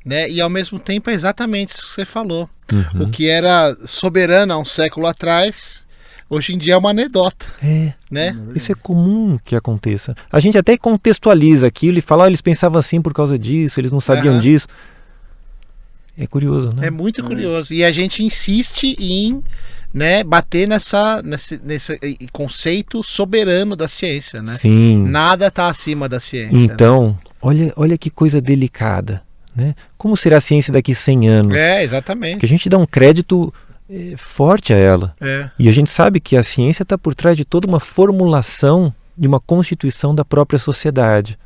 né? E ao mesmo tempo é exatamente isso que você falou. O que era soberano há um século atrás, hoje em dia é uma anedota. Né? Isso é comum que aconteça. A gente até contextualiza aquilo e fala, eles pensavam assim por causa disso, eles não sabiam disso. É curioso, né? É muito curioso. E a gente insiste em, né, bater nesse conceito soberano da ciência, né? Sim. Nada está acima da ciência. Então, né? olha que coisa delicada, né? Como será a ciência daqui 100 anos? Exatamente. Porque a gente dá um crédito forte a ela. E a gente sabe que a ciência está por trás de toda uma formulação de uma constituição da própria sociedade.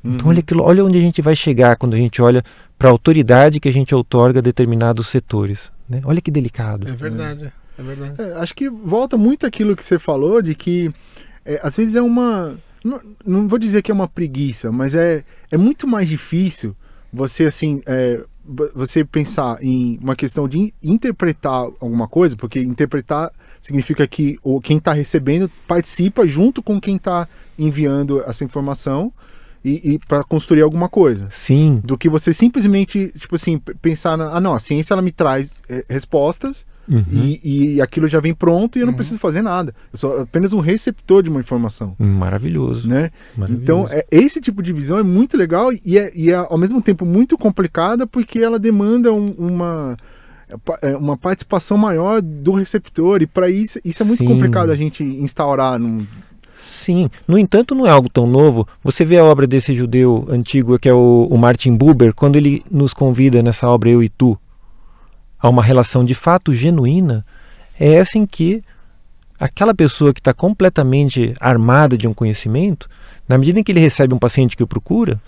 Então olha onde a gente vai chegar quando a gente olha para a autoridade que a gente outorga a determinados setores. Né? Olha que delicado. É verdade. É verdade. Acho que volta muito aquilo que você falou, de que às vezes é uma... Não vou dizer que é uma preguiça, mas é muito mais difícil você, assim... você pensar em uma questão de interpretar alguma coisa, porque interpretar significa que quem está recebendo participa junto com quem está enviando essa informação e para construir alguma coisa. Sim. Do que você simplesmente, tipo assim, pensar a ciência ela me traz respostas e aquilo já vem pronto e eu não preciso fazer nada. Eu sou apenas um receptor de uma informação. Maravilhoso. Né? Maravilhoso. Então, esse tipo de visão é muito legal e é ao mesmo tempo muito complicada porque ela demanda uma participação maior do receptor e para isso é muito complicado a gente instaurar Sim, no entanto não é algo tão novo. Você vê a obra desse judeu antigo que é o Martin Buber, quando ele nos convida nessa obra Eu e Tu a uma relação de fato genuína, é essa em que aquela pessoa que está completamente armada de um conhecimento, na medida em que ele recebe um paciente que o procura,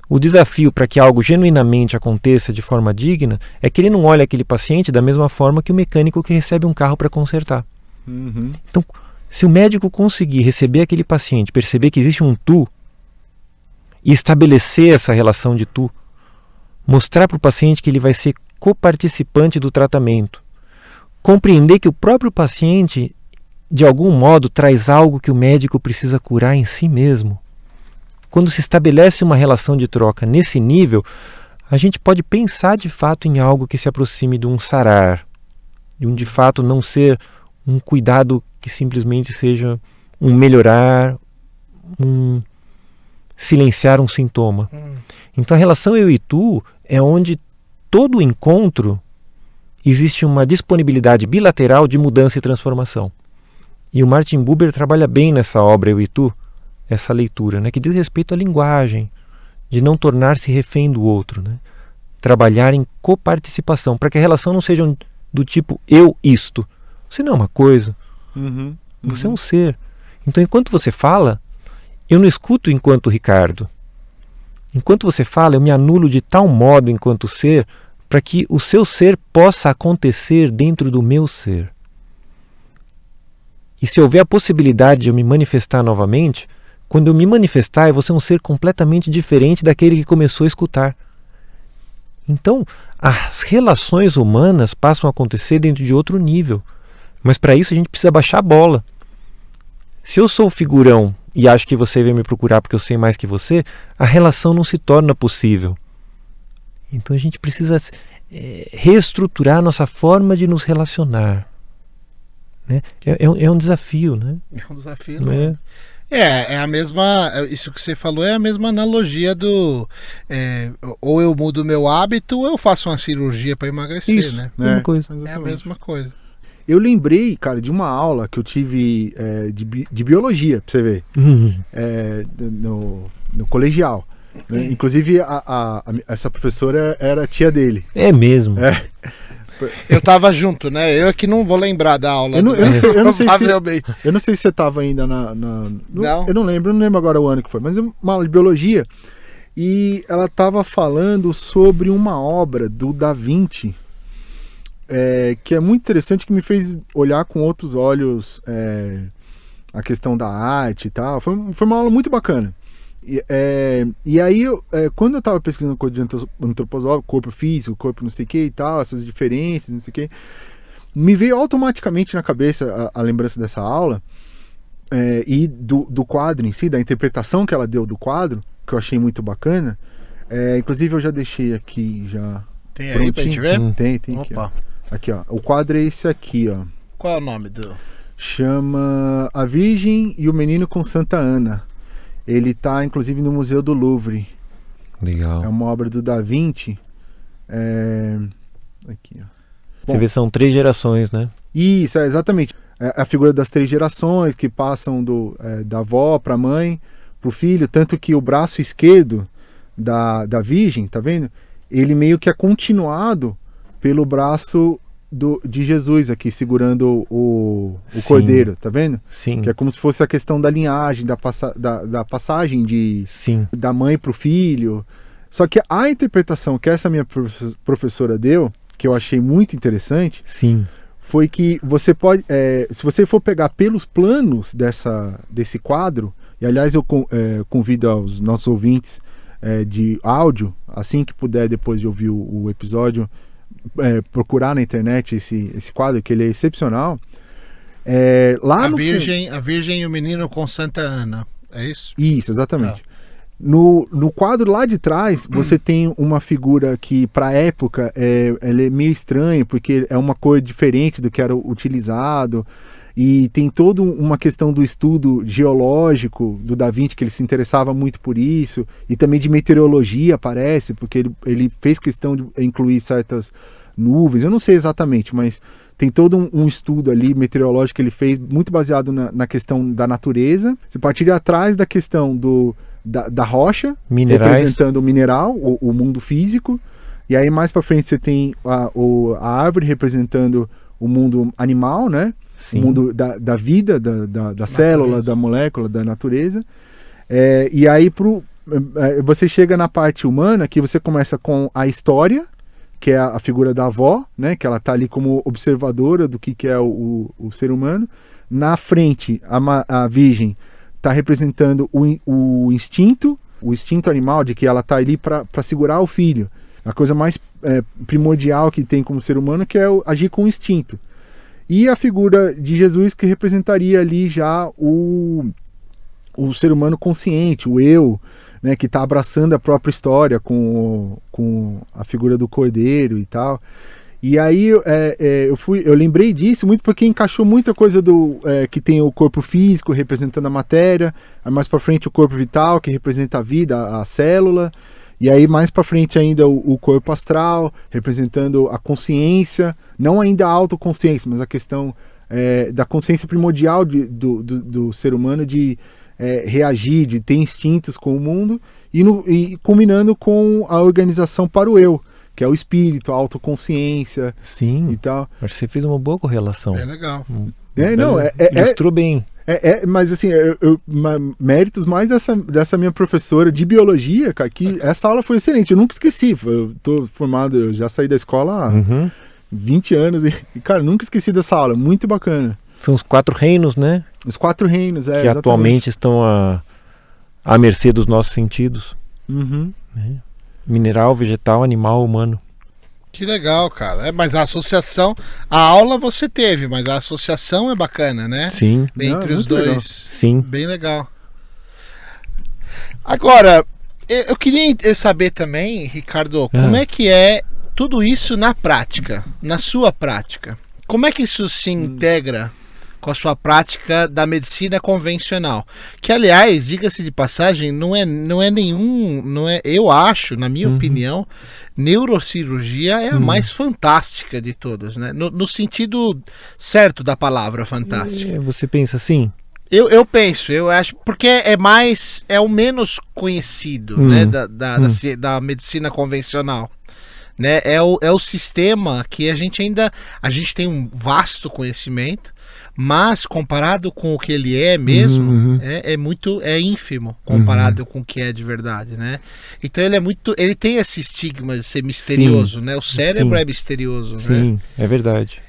o desafio para que algo genuinamente aconteça de forma digna é que ele não olha aquele paciente da mesma forma que o mecânico que recebe um carro para consertar. Então, se o médico conseguir receber aquele paciente, perceber que existe um tu, e estabelecer essa relação de tu. Mostrar para o paciente que ele vai ser coparticipante do tratamento. Compreender que o próprio paciente, de algum modo, traz algo que o médico precisa curar em si mesmo. Quando se estabelece uma relação de troca nesse nível, a gente pode pensar de fato em algo que se aproxime de um sarar, de um de fato não ser um cuidado que simplesmente seja um melhorar, um silenciar um sintoma. Então a relação eu e tu é onde todo encontro existe uma disponibilidade bilateral de mudança e transformação. E o Martin Buber trabalha bem nessa obra Eu e Tu, essa leitura, né, que diz respeito à linguagem, de não tornar-se refém do outro, né? Trabalhar em coparticipação, para que a relação não seja do tipo eu isto. Você não é uma coisa, você é um ser. Então enquanto você fala, eu não escuto enquanto Ricardo. Enquanto você fala, eu me anulo de tal modo enquanto ser, para que o seu ser possa acontecer dentro do meu ser. E se houver a possibilidade de eu me manifestar novamente, quando eu me manifestar, eu vou ser um ser completamente diferente daquele que começou a escutar. Então, as relações humanas passam a acontecer dentro de outro nível. Mas para isso a gente precisa baixar a bola. Se eu sou o figurão e acho que você veio me procurar porque eu sei mais que você, a relação não se torna possível. Então a gente precisa reestruturar a nossa forma de nos relacionar. Né? É um desafio, né? É um desafio, né? É a mesma. Isso que você falou é a mesma analogia do. Ou eu mudo o meu hábito ou eu faço uma cirurgia para emagrecer, isso, né? Mesma coisa. É a mesma coisa. Eu lembrei, cara, de uma aula que eu tive de biologia, pra você ver, no colegial. Né? Inclusive, essa professora era tia dele. É mesmo? Eu tava junto, né? Eu é que não vou lembrar da aula. Eu não sei se você tava ainda não. Eu não lembro agora o ano que foi, mas é uma aula de biologia. E ela tava falando sobre uma obra do Da Vinci, que é muito interessante, que me fez olhar com outros olhos a questão da arte e tal. Foi uma aula muito bacana. E aí, quando eu estava pesquisando coisa de antroposófico, corpo físico, corpo não sei o que e tal, essas diferenças, não sei o que, me veio automaticamente na cabeça a lembrança dessa aula e do quadro em si, da interpretação que ela deu do quadro, que eu achei muito bacana. Inclusive eu já deixei aqui já. Tem aí pra gente ver? Tem aqui. Ó. Aqui, ó. O quadro é esse aqui, ó. Qual é o nome do? Chama A Virgem e o Menino com Santa Ana. Ele está, inclusive, no Museu do Louvre. Legal. É uma obra do Da Vinci. Aqui, ó. Você vê, são 3 gerações, né? Isso, exatamente. A figura das 3 gerações que passam da avó para a mãe, para o filho. Tanto que o braço esquerdo da Virgem, tá vendo? Ele meio que é continuado pelo braço de Jesus aqui, segurando o cordeiro, tá vendo? Sim. Que é como se fosse a questão da linhagem, da passagem da mãe pro filho. Só que a interpretação que essa minha professora deu, que eu achei muito interessante, sim, foi que você pode, se você for pegar pelos planos desse quadro, e aliás eu convido aos nossos ouvintes de áudio, assim que puder, depois de ouvir o episódio, procurar na internet esse quadro, que ele é excepcional. Lá a Virgem e o Menino com Santa Ana, é isso? Isso, exatamente. Tá. No quadro lá de trás, você tem uma figura que, para a época, ela é meio estranha, porque é uma cor diferente do que era utilizado, e tem toda uma questão do estudo geológico do Da Vinci, que ele se interessava muito por isso, e também de meteorologia, parece, porque ele fez questão de incluir certas nuvens, eu não sei exatamente, mas tem todo um estudo ali meteorológico que ele fez, muito baseado na questão da natureza. Você partiria atrás da questão da rocha, minerais, representando o mineral, o mundo físico, e aí mais para frente você tem a árvore representando o mundo animal, né? Sim. O mundo da vida, da célula, da molécula, da natureza. E aí você chega na parte humana, que você começa com a história, que é a figura da avó, né? Que ela está ali como observadora do que é o ser humano. Na frente, a Virgem está representando o instinto, o instinto animal de que ela está ali para segurar o filho. A coisa mais primordial que tem como ser humano, que é agir com instinto. E a figura de Jesus, que representaria ali já o ser humano consciente, o eu, né, que está abraçando a própria história com a figura do cordeiro e tal. E aí eu lembrei disso muito porque encaixou muita coisa que tem o corpo físico representando a matéria, aí mais para frente o corpo vital, que representa a vida, a célula, e aí mais para frente ainda o corpo astral, representando a consciência, não ainda a autoconsciência, mas a questão da consciência primordial do ser humano de reagir, de ter instintos com o mundo, e culminando com a organização para o eu, que é o espírito, a autoconsciência. Sim, e tal. Acho que você fez uma boa correlação. É legal. Ilustrou bem. Mas assim, méritos mais dessa minha professora de biologia, cara, que essa aula foi excelente, eu nunca esqueci. Eu tô formado, eu já saí da escola há 20 anos e, cara, nunca esqueci dessa aula, muito bacana. São os 4 reinos, né? Os 4 reinos, que exatamente. Atualmente estão à mercê dos nossos sentidos. Mineral, vegetal, animal, humano. Que legal, cara. Mas a associação, a aula você teve, mas a associação é bacana, né? Sim. Entre os dois. Legal. Sim. Bem legal. Agora, eu queria saber também, Ricardo, como é que é tudo isso na prática, na sua prática? Como é que isso se integra com a sua prática da medicina convencional? Que, aliás, diga-se de passagem, não é nenhum, eu acho, na minha opinião, neurocirurgia é a mais fantástica de todas, né? No sentido certo da palavra fantástica. Você pensa assim? Eu penso, eu acho, porque é o menos conhecido, né, da medicina convencional. Né? É o sistema que a gente tem um vasto conhecimento, mas comparado com o que ele é mesmo, é ínfimo comparado com o que é de verdade, né? Então ele tem esse estigma de ser misterioso, né? O cérebro é misterioso, sim, né? É verdade.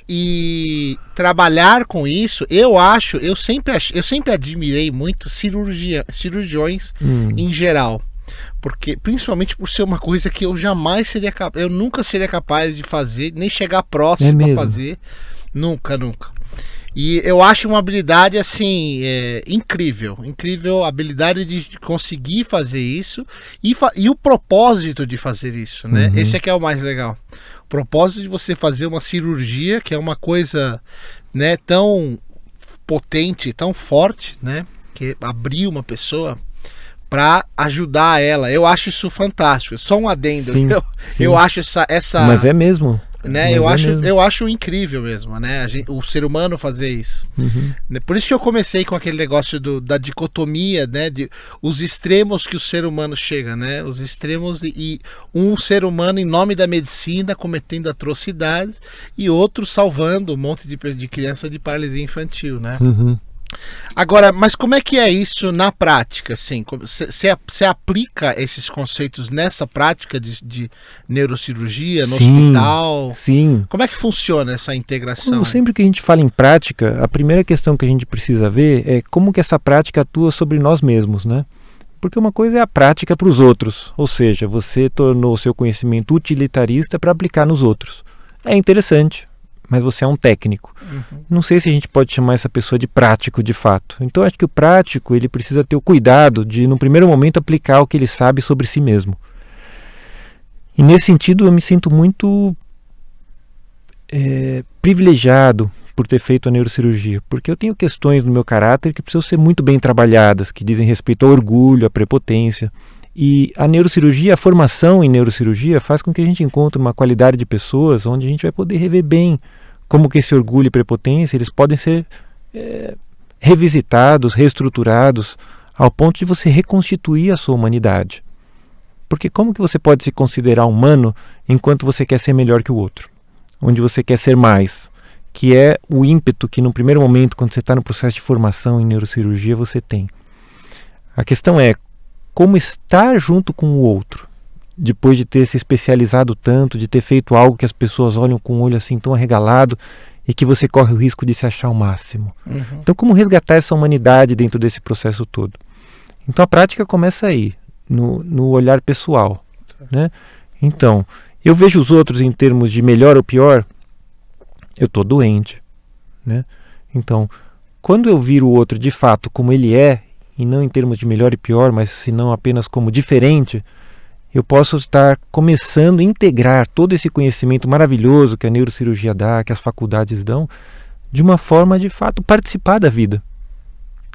E trabalhar com isso, eu sempre admirei muito cirurgiões em geral. Porque, principalmente por ser uma coisa que eu nunca seria capaz de fazer, nem chegar próximo a fazer, nunca. E eu acho uma habilidade assim, incrível a habilidade de conseguir fazer isso e o propósito de fazer isso, né? Esse aqui é o mais legal. O propósito de você fazer uma cirurgia, que é uma coisa, né, tão potente, tão forte, né, que abrir uma pessoa para ajudar ela. Eu acho isso fantástico. Só um adendo. Sim. Eu acho essa. Mas é mesmo. Né? Eu acho incrível mesmo, né? O ser humano fazer isso. Por isso que eu comecei com aquele negócio da dicotomia, né? Os extremos que o ser humano chega, né? Os extremos e um ser humano em nome da medicina cometendo atrocidades e outro salvando um monte de criança de paralisia infantil, né? Agora, mas como é que é isso na prática? Assim, você aplica esses conceitos nessa prática de neurocirurgia, no hospital? Sim. Como é que funciona essa integração? Sempre que a gente fala em prática, a primeira questão que a gente precisa ver é como que essa prática atua sobre nós mesmos, né? Porque uma coisa é a prática para os outros, ou seja, você tornou o seu conhecimento utilitarista para aplicar nos outros. É interessante, mas você é um técnico. Não sei se a gente pode chamar essa pessoa de prático de fato. Então acho que o prático ele precisa ter o cuidado de, no primeiro momento, aplicar o que ele sabe sobre si mesmo. E nesse sentido eu me sinto muito privilegiado por ter feito a neurocirurgia, porque eu tenho questões no meu caráter que precisam ser muito bem trabalhadas, que dizem respeito ao orgulho, à prepotência. E a neurocirurgia, a formação em neurocirurgia faz com que a gente encontre uma qualidade de pessoas onde a gente vai poder rever bem como que esse orgulho e prepotência eles podem ser revisitados, reestruturados ao ponto de você reconstituir a sua humanidade. Porque como que você pode se considerar humano enquanto você quer ser melhor que o outro? Onde você quer ser mais, que é o ímpeto que no primeiro momento, quando você está no processo de formação em neurocirurgia, você tem. A questão é como estar junto com o outro, depois de ter se especializado tanto, de ter feito algo que as pessoas olham com o olho assim tão arregalado e que você corre o risco de se achar o máximo. Então como resgatar essa humanidade dentro desse processo todo? Então a prática começa aí, no olhar pessoal, né? Então, eu vejo os outros em termos de melhor ou pior, eu estou doente, né? Então, quando eu viro o outro de fato como ele é, e não em termos de melhor e pior, mas senão apenas como diferente, eu posso estar começando a integrar todo esse conhecimento maravilhoso que a neurocirurgia dá, que as faculdades dão, de uma forma de fato participar da vida,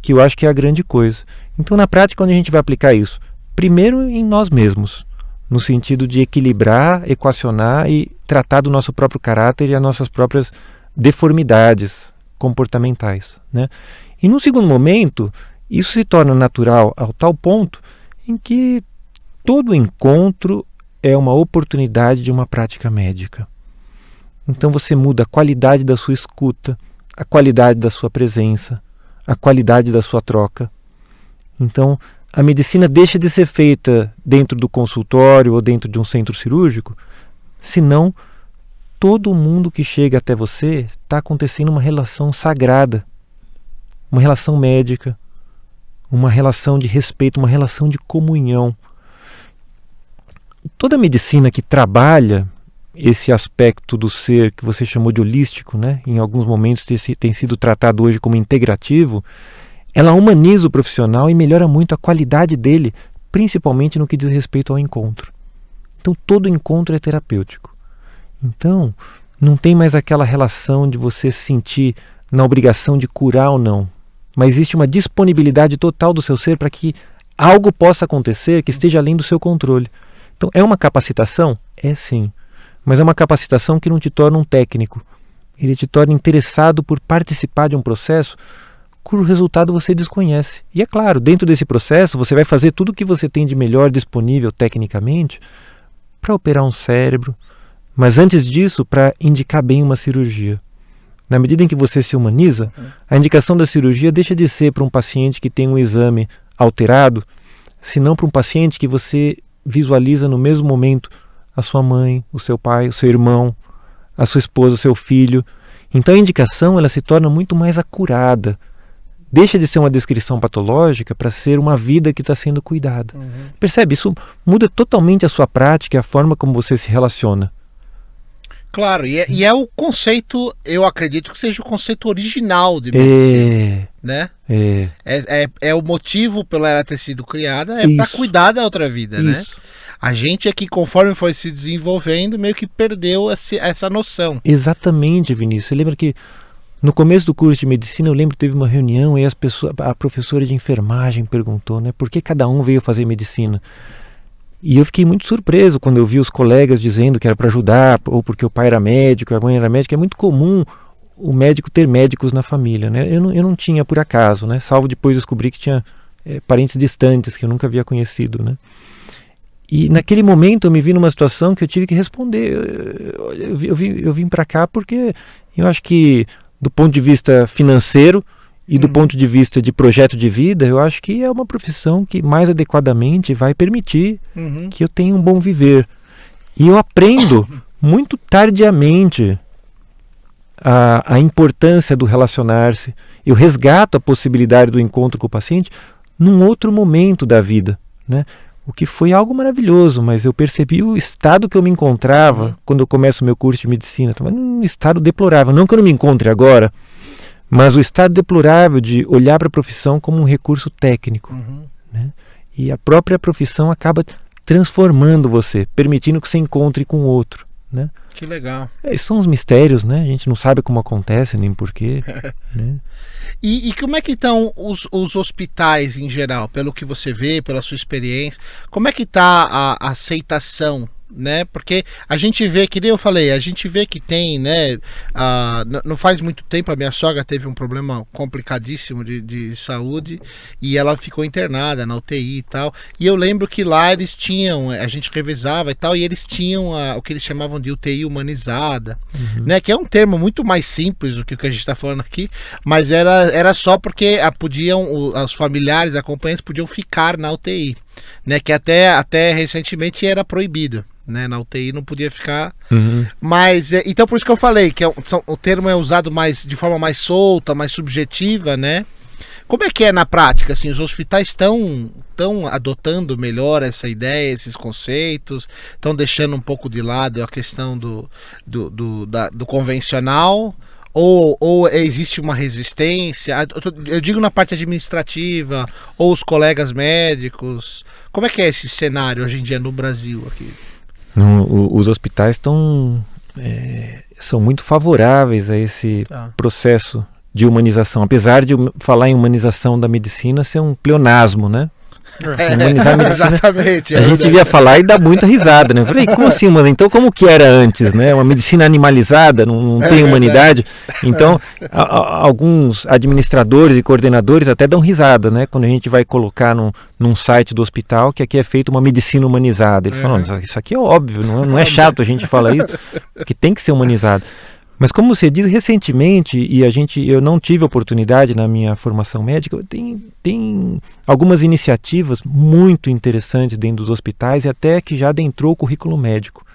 que eu acho que é a grande coisa. Então, na prática, onde a gente vai aplicar isso? Primeiro em nós mesmos, no sentido de equilibrar, equacionar e tratar do nosso próprio caráter e as nossas próprias deformidades comportamentais, né? E num segundo momento, isso se torna natural ao tal ponto em que todo encontro é uma oportunidade de uma prática médica. Então você muda a qualidade da sua escuta, a qualidade da sua presença, a qualidade da sua troca. Então a medicina deixa de ser feita dentro do consultório ou dentro de um centro cirúrgico, senão todo mundo que chega até você está acontecendo uma relação sagrada, uma relação médica, uma relação de respeito, uma relação de comunhão. Toda medicina que trabalha esse aspecto do ser que você chamou de holístico, né? Em alguns momentos tem sido tratado hoje como integrativo, ela humaniza o profissional e melhora muito a qualidade dele, principalmente no que diz respeito ao encontro. Então todo encontro é terapêutico. Então não tem mais aquela relação de você se sentir na obrigação de curar ou não, mas existe uma disponibilidade total do seu ser para que algo possa acontecer que esteja além do seu controle. Então é uma capacitação? É sim, mas é uma capacitação que não te torna um técnico, ele te torna interessado por participar de um processo cujo resultado você desconhece. E é claro, dentro desse processo você vai fazer tudo o que você tem de melhor disponível tecnicamente para operar um cérebro, mas antes disso para indicar bem uma cirurgia. Na medida em que você se humaniza, a indicação da cirurgia deixa de ser para um paciente que tem um exame alterado, senão para um paciente que você visualiza no mesmo momento a sua mãe, o seu pai, o seu irmão, a sua esposa, o seu filho. Então a indicação ela se torna muito mais acurada. Deixa de ser uma descrição patológica para ser uma vida que está sendo cuidada. Percebe? Isso muda totalmente a sua prática e a forma como você se relaciona. Claro, e é o conceito, eu acredito que seja o conceito original de medicina, né? É o motivo pela ela ter sido criada, para cuidar da outra vida, né? A gente aqui, conforme foi se desenvolvendo, meio que perdeu essa noção. Exatamente, Vinícius. Você lembra que no começo do curso de medicina, eu lembro que teve uma reunião e a professora de enfermagem perguntou, né, por que cada um veio fazer medicina? E eu fiquei muito surpreso quando eu vi os colegas dizendo que era para ajudar, ou porque o pai era médico, a mãe era médica. É muito comum o médico ter médicos na família, né? Eu não tinha por acaso, né? Salvo depois descobrir que tinha parentes distantes que eu nunca havia conhecido, né? E naquele momento eu me vi numa situação que eu tive que responder. Eu vim para cá porque eu acho que do ponto de vista financeiro e do ponto de vista de projeto de vida, eu acho que é uma profissão que mais adequadamente vai permitir que eu tenha um bom viver. E eu aprendo muito tardiamente a importância do relacionar-se. Eu resgato a possibilidade do encontro com o paciente num outro momento da vida, né? O que foi algo maravilhoso, mas eu percebi o estado que eu me encontrava quando eu começo o meu curso de medicina. Estava num estado deplorável. Não que eu não me encontre agora, mas o estado deplorável de olhar para a profissão como um recurso técnico. Né? E a própria profissão acaba transformando você, permitindo que você encontre com o outro. Né? Que legal. Esses são os mistérios, né? A gente não sabe como acontece, nem porquê. Né? E como é que estão os hospitais em geral, pelo que você vê, pela sua experiência? Como é que está a aceitação, né? Porque a gente vê, que nem eu falei, a gente vê que tem, né? Não faz muito tempo a minha sogra teve um problema complicadíssimo de saúde e ela ficou internada na UTI e tal. E eu lembro que lá eles tinham, a gente revezava e tal, e eles tinham o que eles chamavam de UTI humanizada, né? Que é um termo muito mais simples do que o que a gente está falando aqui, mas era só porque os familiares, acompanhantes podiam ficar na UTI, né? Que até recentemente era proibido. Né, na UTI não podia ficar, mas então por isso que eu falei que o termo é usado de forma mais solta, mais subjetiva, né? Como é que é na prática? Assim, os hospitais estão adotando melhor essa ideia, esses conceitos, estão deixando um pouco de lado a questão do convencional? Ou existe uma resistência? Eu digo na parte administrativa, ou os colegas médicos. Como é que é esse cenário hoje em dia no Brasil aqui? Os hospitais são muito favoráveis a esse processo de humanização, apesar de falar em humanização da medicina ser um pleonasmo, né? Humanizar a medicina, exatamente. A gente devia falar e dar muita risada, né? Falei, como assim, mano? Então como que era antes, né? Uma medicina animalizada, não tem humanidade. Então, alguns administradores e coordenadores até dão risada, né? Quando a gente vai colocar num site do hospital que aqui é feita uma medicina humanizada. Eles falam, isso aqui é óbvio, não é chato a gente falar isso, que tem que ser humanizado. Mas como você diz, recentemente, e eu não tive oportunidade na minha formação médica, tem algumas iniciativas muito interessantes dentro dos hospitais e até que já adentrou o currículo médico,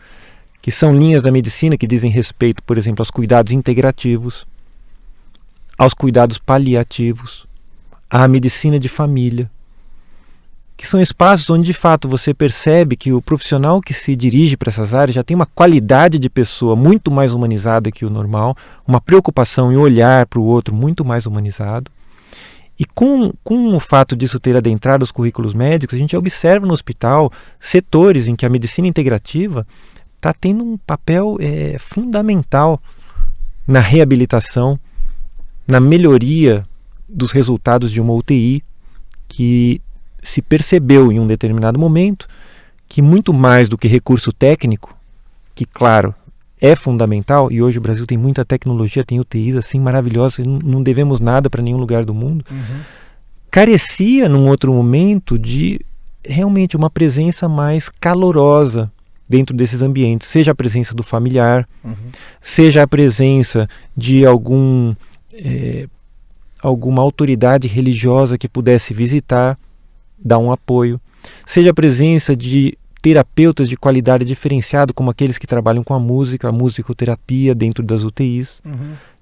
que são linhas da medicina que dizem respeito, por exemplo, aos cuidados integrativos, aos cuidados paliativos, à medicina de família, que são espaços onde de fato você percebe que o profissional que se dirige para essas áreas já tem uma qualidade de pessoa muito mais humanizada que o normal, uma preocupação em olhar para o outro muito mais humanizado. E com o fato disso ter adentrado os currículos médicos, a gente observa no hospital setores em que a medicina integrativa está tendo um papel fundamental na reabilitação, na melhoria dos resultados de uma UTI, que se percebeu em um determinado momento que muito mais do que recurso técnico, que claro, é fundamental, e hoje o Brasil tem muita tecnologia, tem UTIs assim maravilhosas, não devemos nada para nenhum lugar do mundo, carecia num outro momento de realmente uma presença mais calorosa dentro desses ambientes, seja a presença do familiar, seja a presença de alguma autoridade religiosa que pudesse visitar, dar um apoio, seja a presença de terapeutas de qualidade diferenciada, como aqueles que trabalham com a musicoterapia dentro das UTIs,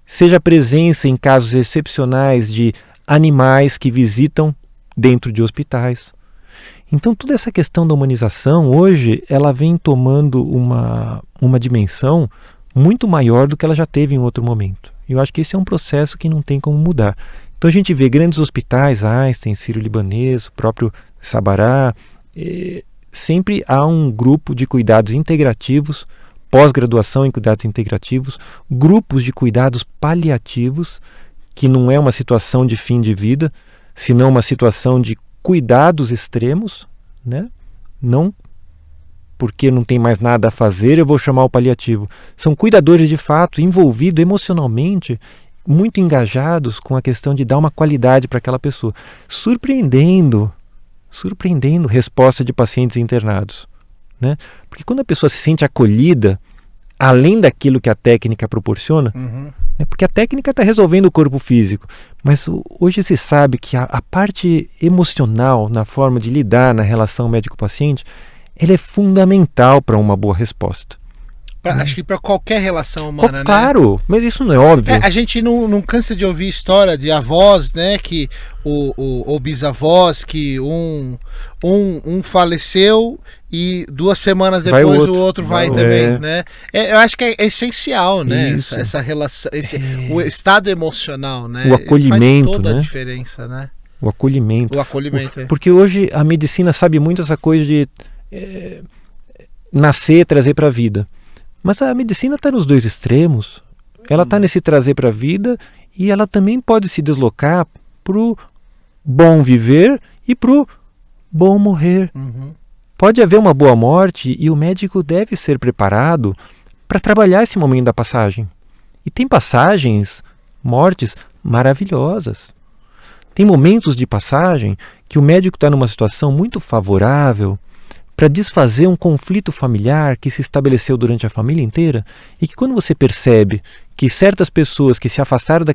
seja a presença em casos excepcionais de animais que visitam dentro de hospitais. Então toda essa questão da humanização hoje ela vem tomando uma dimensão muito maior do que ela já teve em outro momento. Eu acho que esse é um processo que não tem como mudar. Então a gente vê grandes hospitais, Einstein, Sírio-Libanês, o próprio Sabará, sempre há um grupo de cuidados integrativos, pós-graduação em cuidados integrativos, grupos de cuidados paliativos, que não é uma situação de fim de vida, senão uma situação de cuidados extremos, né? Não porque não tem mais nada a fazer, eu vou chamar o paliativo. São cuidadores de fato, envolvidos emocionalmente, muito engajados com a questão de dar uma qualidade para aquela pessoa, surpreendendo resposta de pacientes internados, né? Porque quando a pessoa se sente acolhida, além daquilo que a técnica proporciona, né? Porque a técnica está resolvendo o corpo físico, mas hoje se sabe que a parte emocional na forma de lidar na relação médico-paciente, ela é fundamental para uma boa resposta. Acho que para qualquer relação humana, né? Claro, mas isso não é óbvio. A gente não cansa de ouvir história de avós, né? Que ou bisavós, que um faleceu e 2 semanas depois o outro vai também, né? Eu acho que é essencial, né? Essa relação, o estado emocional, né? O acolhimento, faz toda né? A diferença, né? O acolhimento. Porque hoje a medicina sabe muito essa coisa de nascer e trazer para a vida. Mas a medicina está nos dois extremos. Ela está nesse trazer para a vida e ela também pode se deslocar para o bom viver e para o bom morrer. Pode haver uma boa morte e o médico deve ser preparado para trabalhar esse momento da passagem. E tem mortes maravilhosas. Tem momentos de passagem que o médico está numa situação muito favorável para desfazer um conflito familiar que se estabeleceu durante a família inteira e que quando você percebe que certas pessoas que se afastaram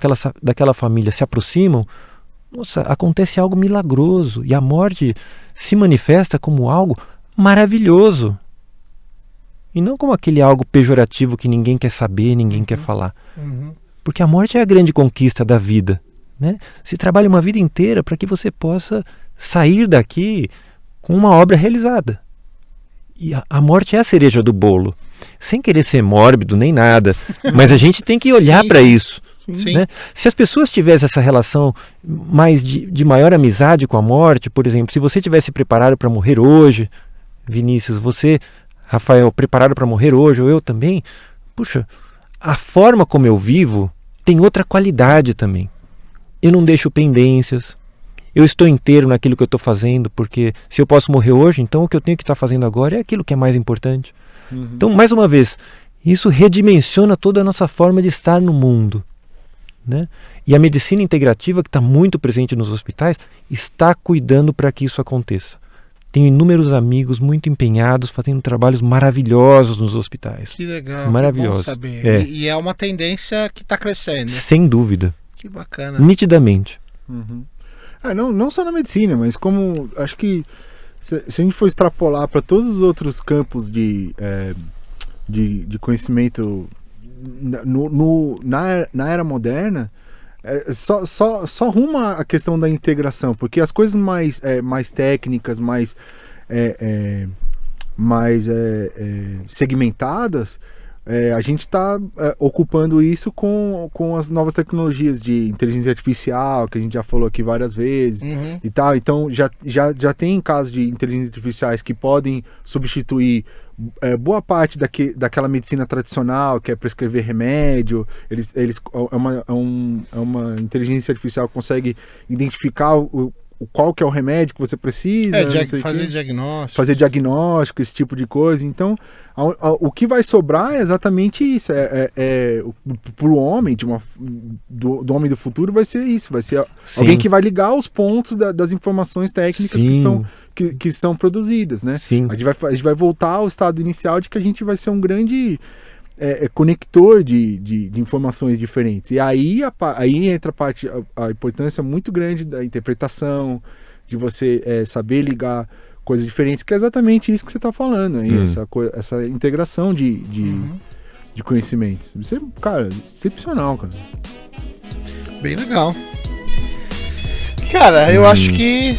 daquela família se aproximam, nossa, acontece algo milagroso e a morte se manifesta como algo maravilhoso e não como aquele algo pejorativo que ninguém quer saber, ninguém quer falar. Porque a morte é a grande conquista da vida, né? Se trabalha uma vida inteira para que você possa sair daqui com uma obra realizada. E a morte é a cereja do bolo. Sem querer ser mórbido nem nada, mas a gente tem que olhar para isso. Sim. Né? Se as pessoas tivessem essa relação mais de maior amizade com a morte, por exemplo, se você tivesse preparado para morrer hoje, Vinícius, você, Rafael, preparado para morrer hoje, ou eu também, puxa, a forma como eu vivo tem outra qualidade também. Eu não deixo pendências, eu estou inteiro naquilo que eu estou fazendo, porque se eu posso morrer hoje, então o que eu tenho que estar fazendo agora é aquilo que é mais importante. Então, mais uma vez, isso redimensiona toda a nossa forma de estar no mundo. Né? E a medicina integrativa, que está muito presente nos hospitais, está cuidando para que isso aconteça. Tenho inúmeros amigos muito empenhados, fazendo trabalhos maravilhosos nos hospitais. Que legal, maravilhoso. Que bom saber. É. E é uma tendência que está crescendo. Sem dúvida. Que bacana. Nitidamente. Não só na medicina, mas como acho que se a gente for extrapolar para todos os outros campos de conhecimento na era moderna, só ruma a questão da integração, porque as coisas mais técnicas, mais segmentadas, a gente está ocupando isso com as novas tecnologias de inteligência artificial, que a gente já falou aqui várias vezes, e tal. Então já tem casos de inteligência artificiais que podem substituir boa parte daquela medicina tradicional, que é prescrever remédio. É uma inteligência artificial que consegue identificar qual que é o remédio que você precisa. Fazer diagnóstico. Fazer diagnóstico, esse tipo de coisa. Então, o que vai sobrar é exatamente isso. Para o homem, do homem do futuro, vai ser isso. Vai ser alguém que vai ligar os pontos das informações técnicas que são produzidas. Né? Sim. A gente vai voltar ao estado inicial de que a gente vai ser um grande conector de informações diferentes. E aí entra a importância muito grande da interpretação, de você saber ligar coisas diferentes, que é exatamente isso que você está falando, aí, essa integração de conhecimentos. Isso é, cara, excepcional, cara. Bem legal. Cara, eu acho que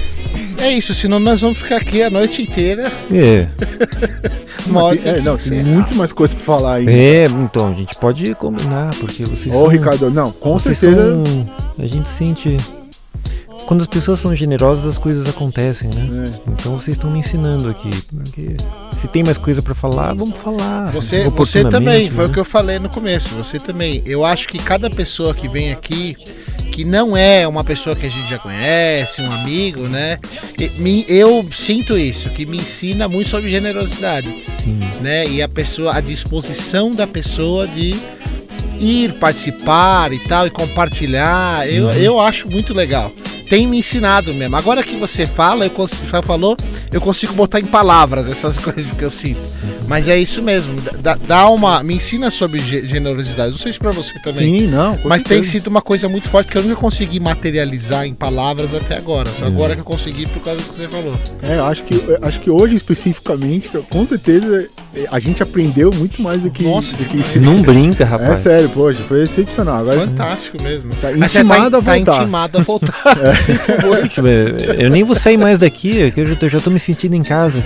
é isso, senão nós vamos ficar aqui a noite inteira. Tem muito mais coisa pra falar aí. Então, a gente pode combinar, porque vocês Ricardo, com certeza. A gente sente... Quando as pessoas são generosas, as coisas acontecem, né? Então vocês estão me ensinando aqui. Porque se tem mais coisa pra falar, vamos falar. Você também, foi o que eu falei no começo. Você também. Eu acho que cada pessoa que vem aqui, que não é uma pessoa que a gente já conhece, um amigo, né? Eu sinto isso, que me ensina muito sobre generosidade. Sim. Né? E a disposição da pessoa de ir participar e tal, e compartilhar. Eu acho muito legal. Tem me ensinado mesmo. Agora que você falou, eu consigo botar em palavras essas coisas que eu sinto. Mas é isso mesmo. Me ensina sobre generosidade. Não sei se pra você também. Sim, não. Mas tem sido uma coisa muito forte que eu nunca consegui materializar em palavras até agora. Só agora que eu consegui por causa do que você falou. Acho que hoje especificamente, com certeza, a gente aprendeu muito mais do que isso. Não brinca, rapaz. É sério, poxa, foi excepcional. Agora, fantástico mesmo. Tá intimado a voltar. Tá intimado a voltar. Eu nem vou sair mais daqui, que eu já tô me sentindo em casa.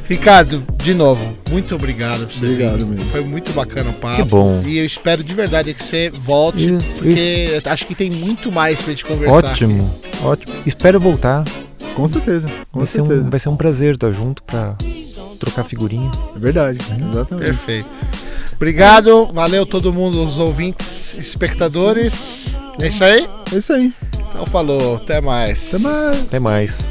Ricardo, de novo, muito obrigado por você vir. Obrigado mesmo. Foi muito bacana o papo. Que bom. E eu espero de verdade que você volte, porque acho que tem muito mais pra gente conversar. Ótimo. Espero voltar. Com certeza. Vai ser um prazer estar junto pra trocar figurinha. É verdade, exatamente. Perfeito. Obrigado, valeu todo mundo, os ouvintes, espectadores. É isso aí? É isso aí. Então falou, até mais. Até mais.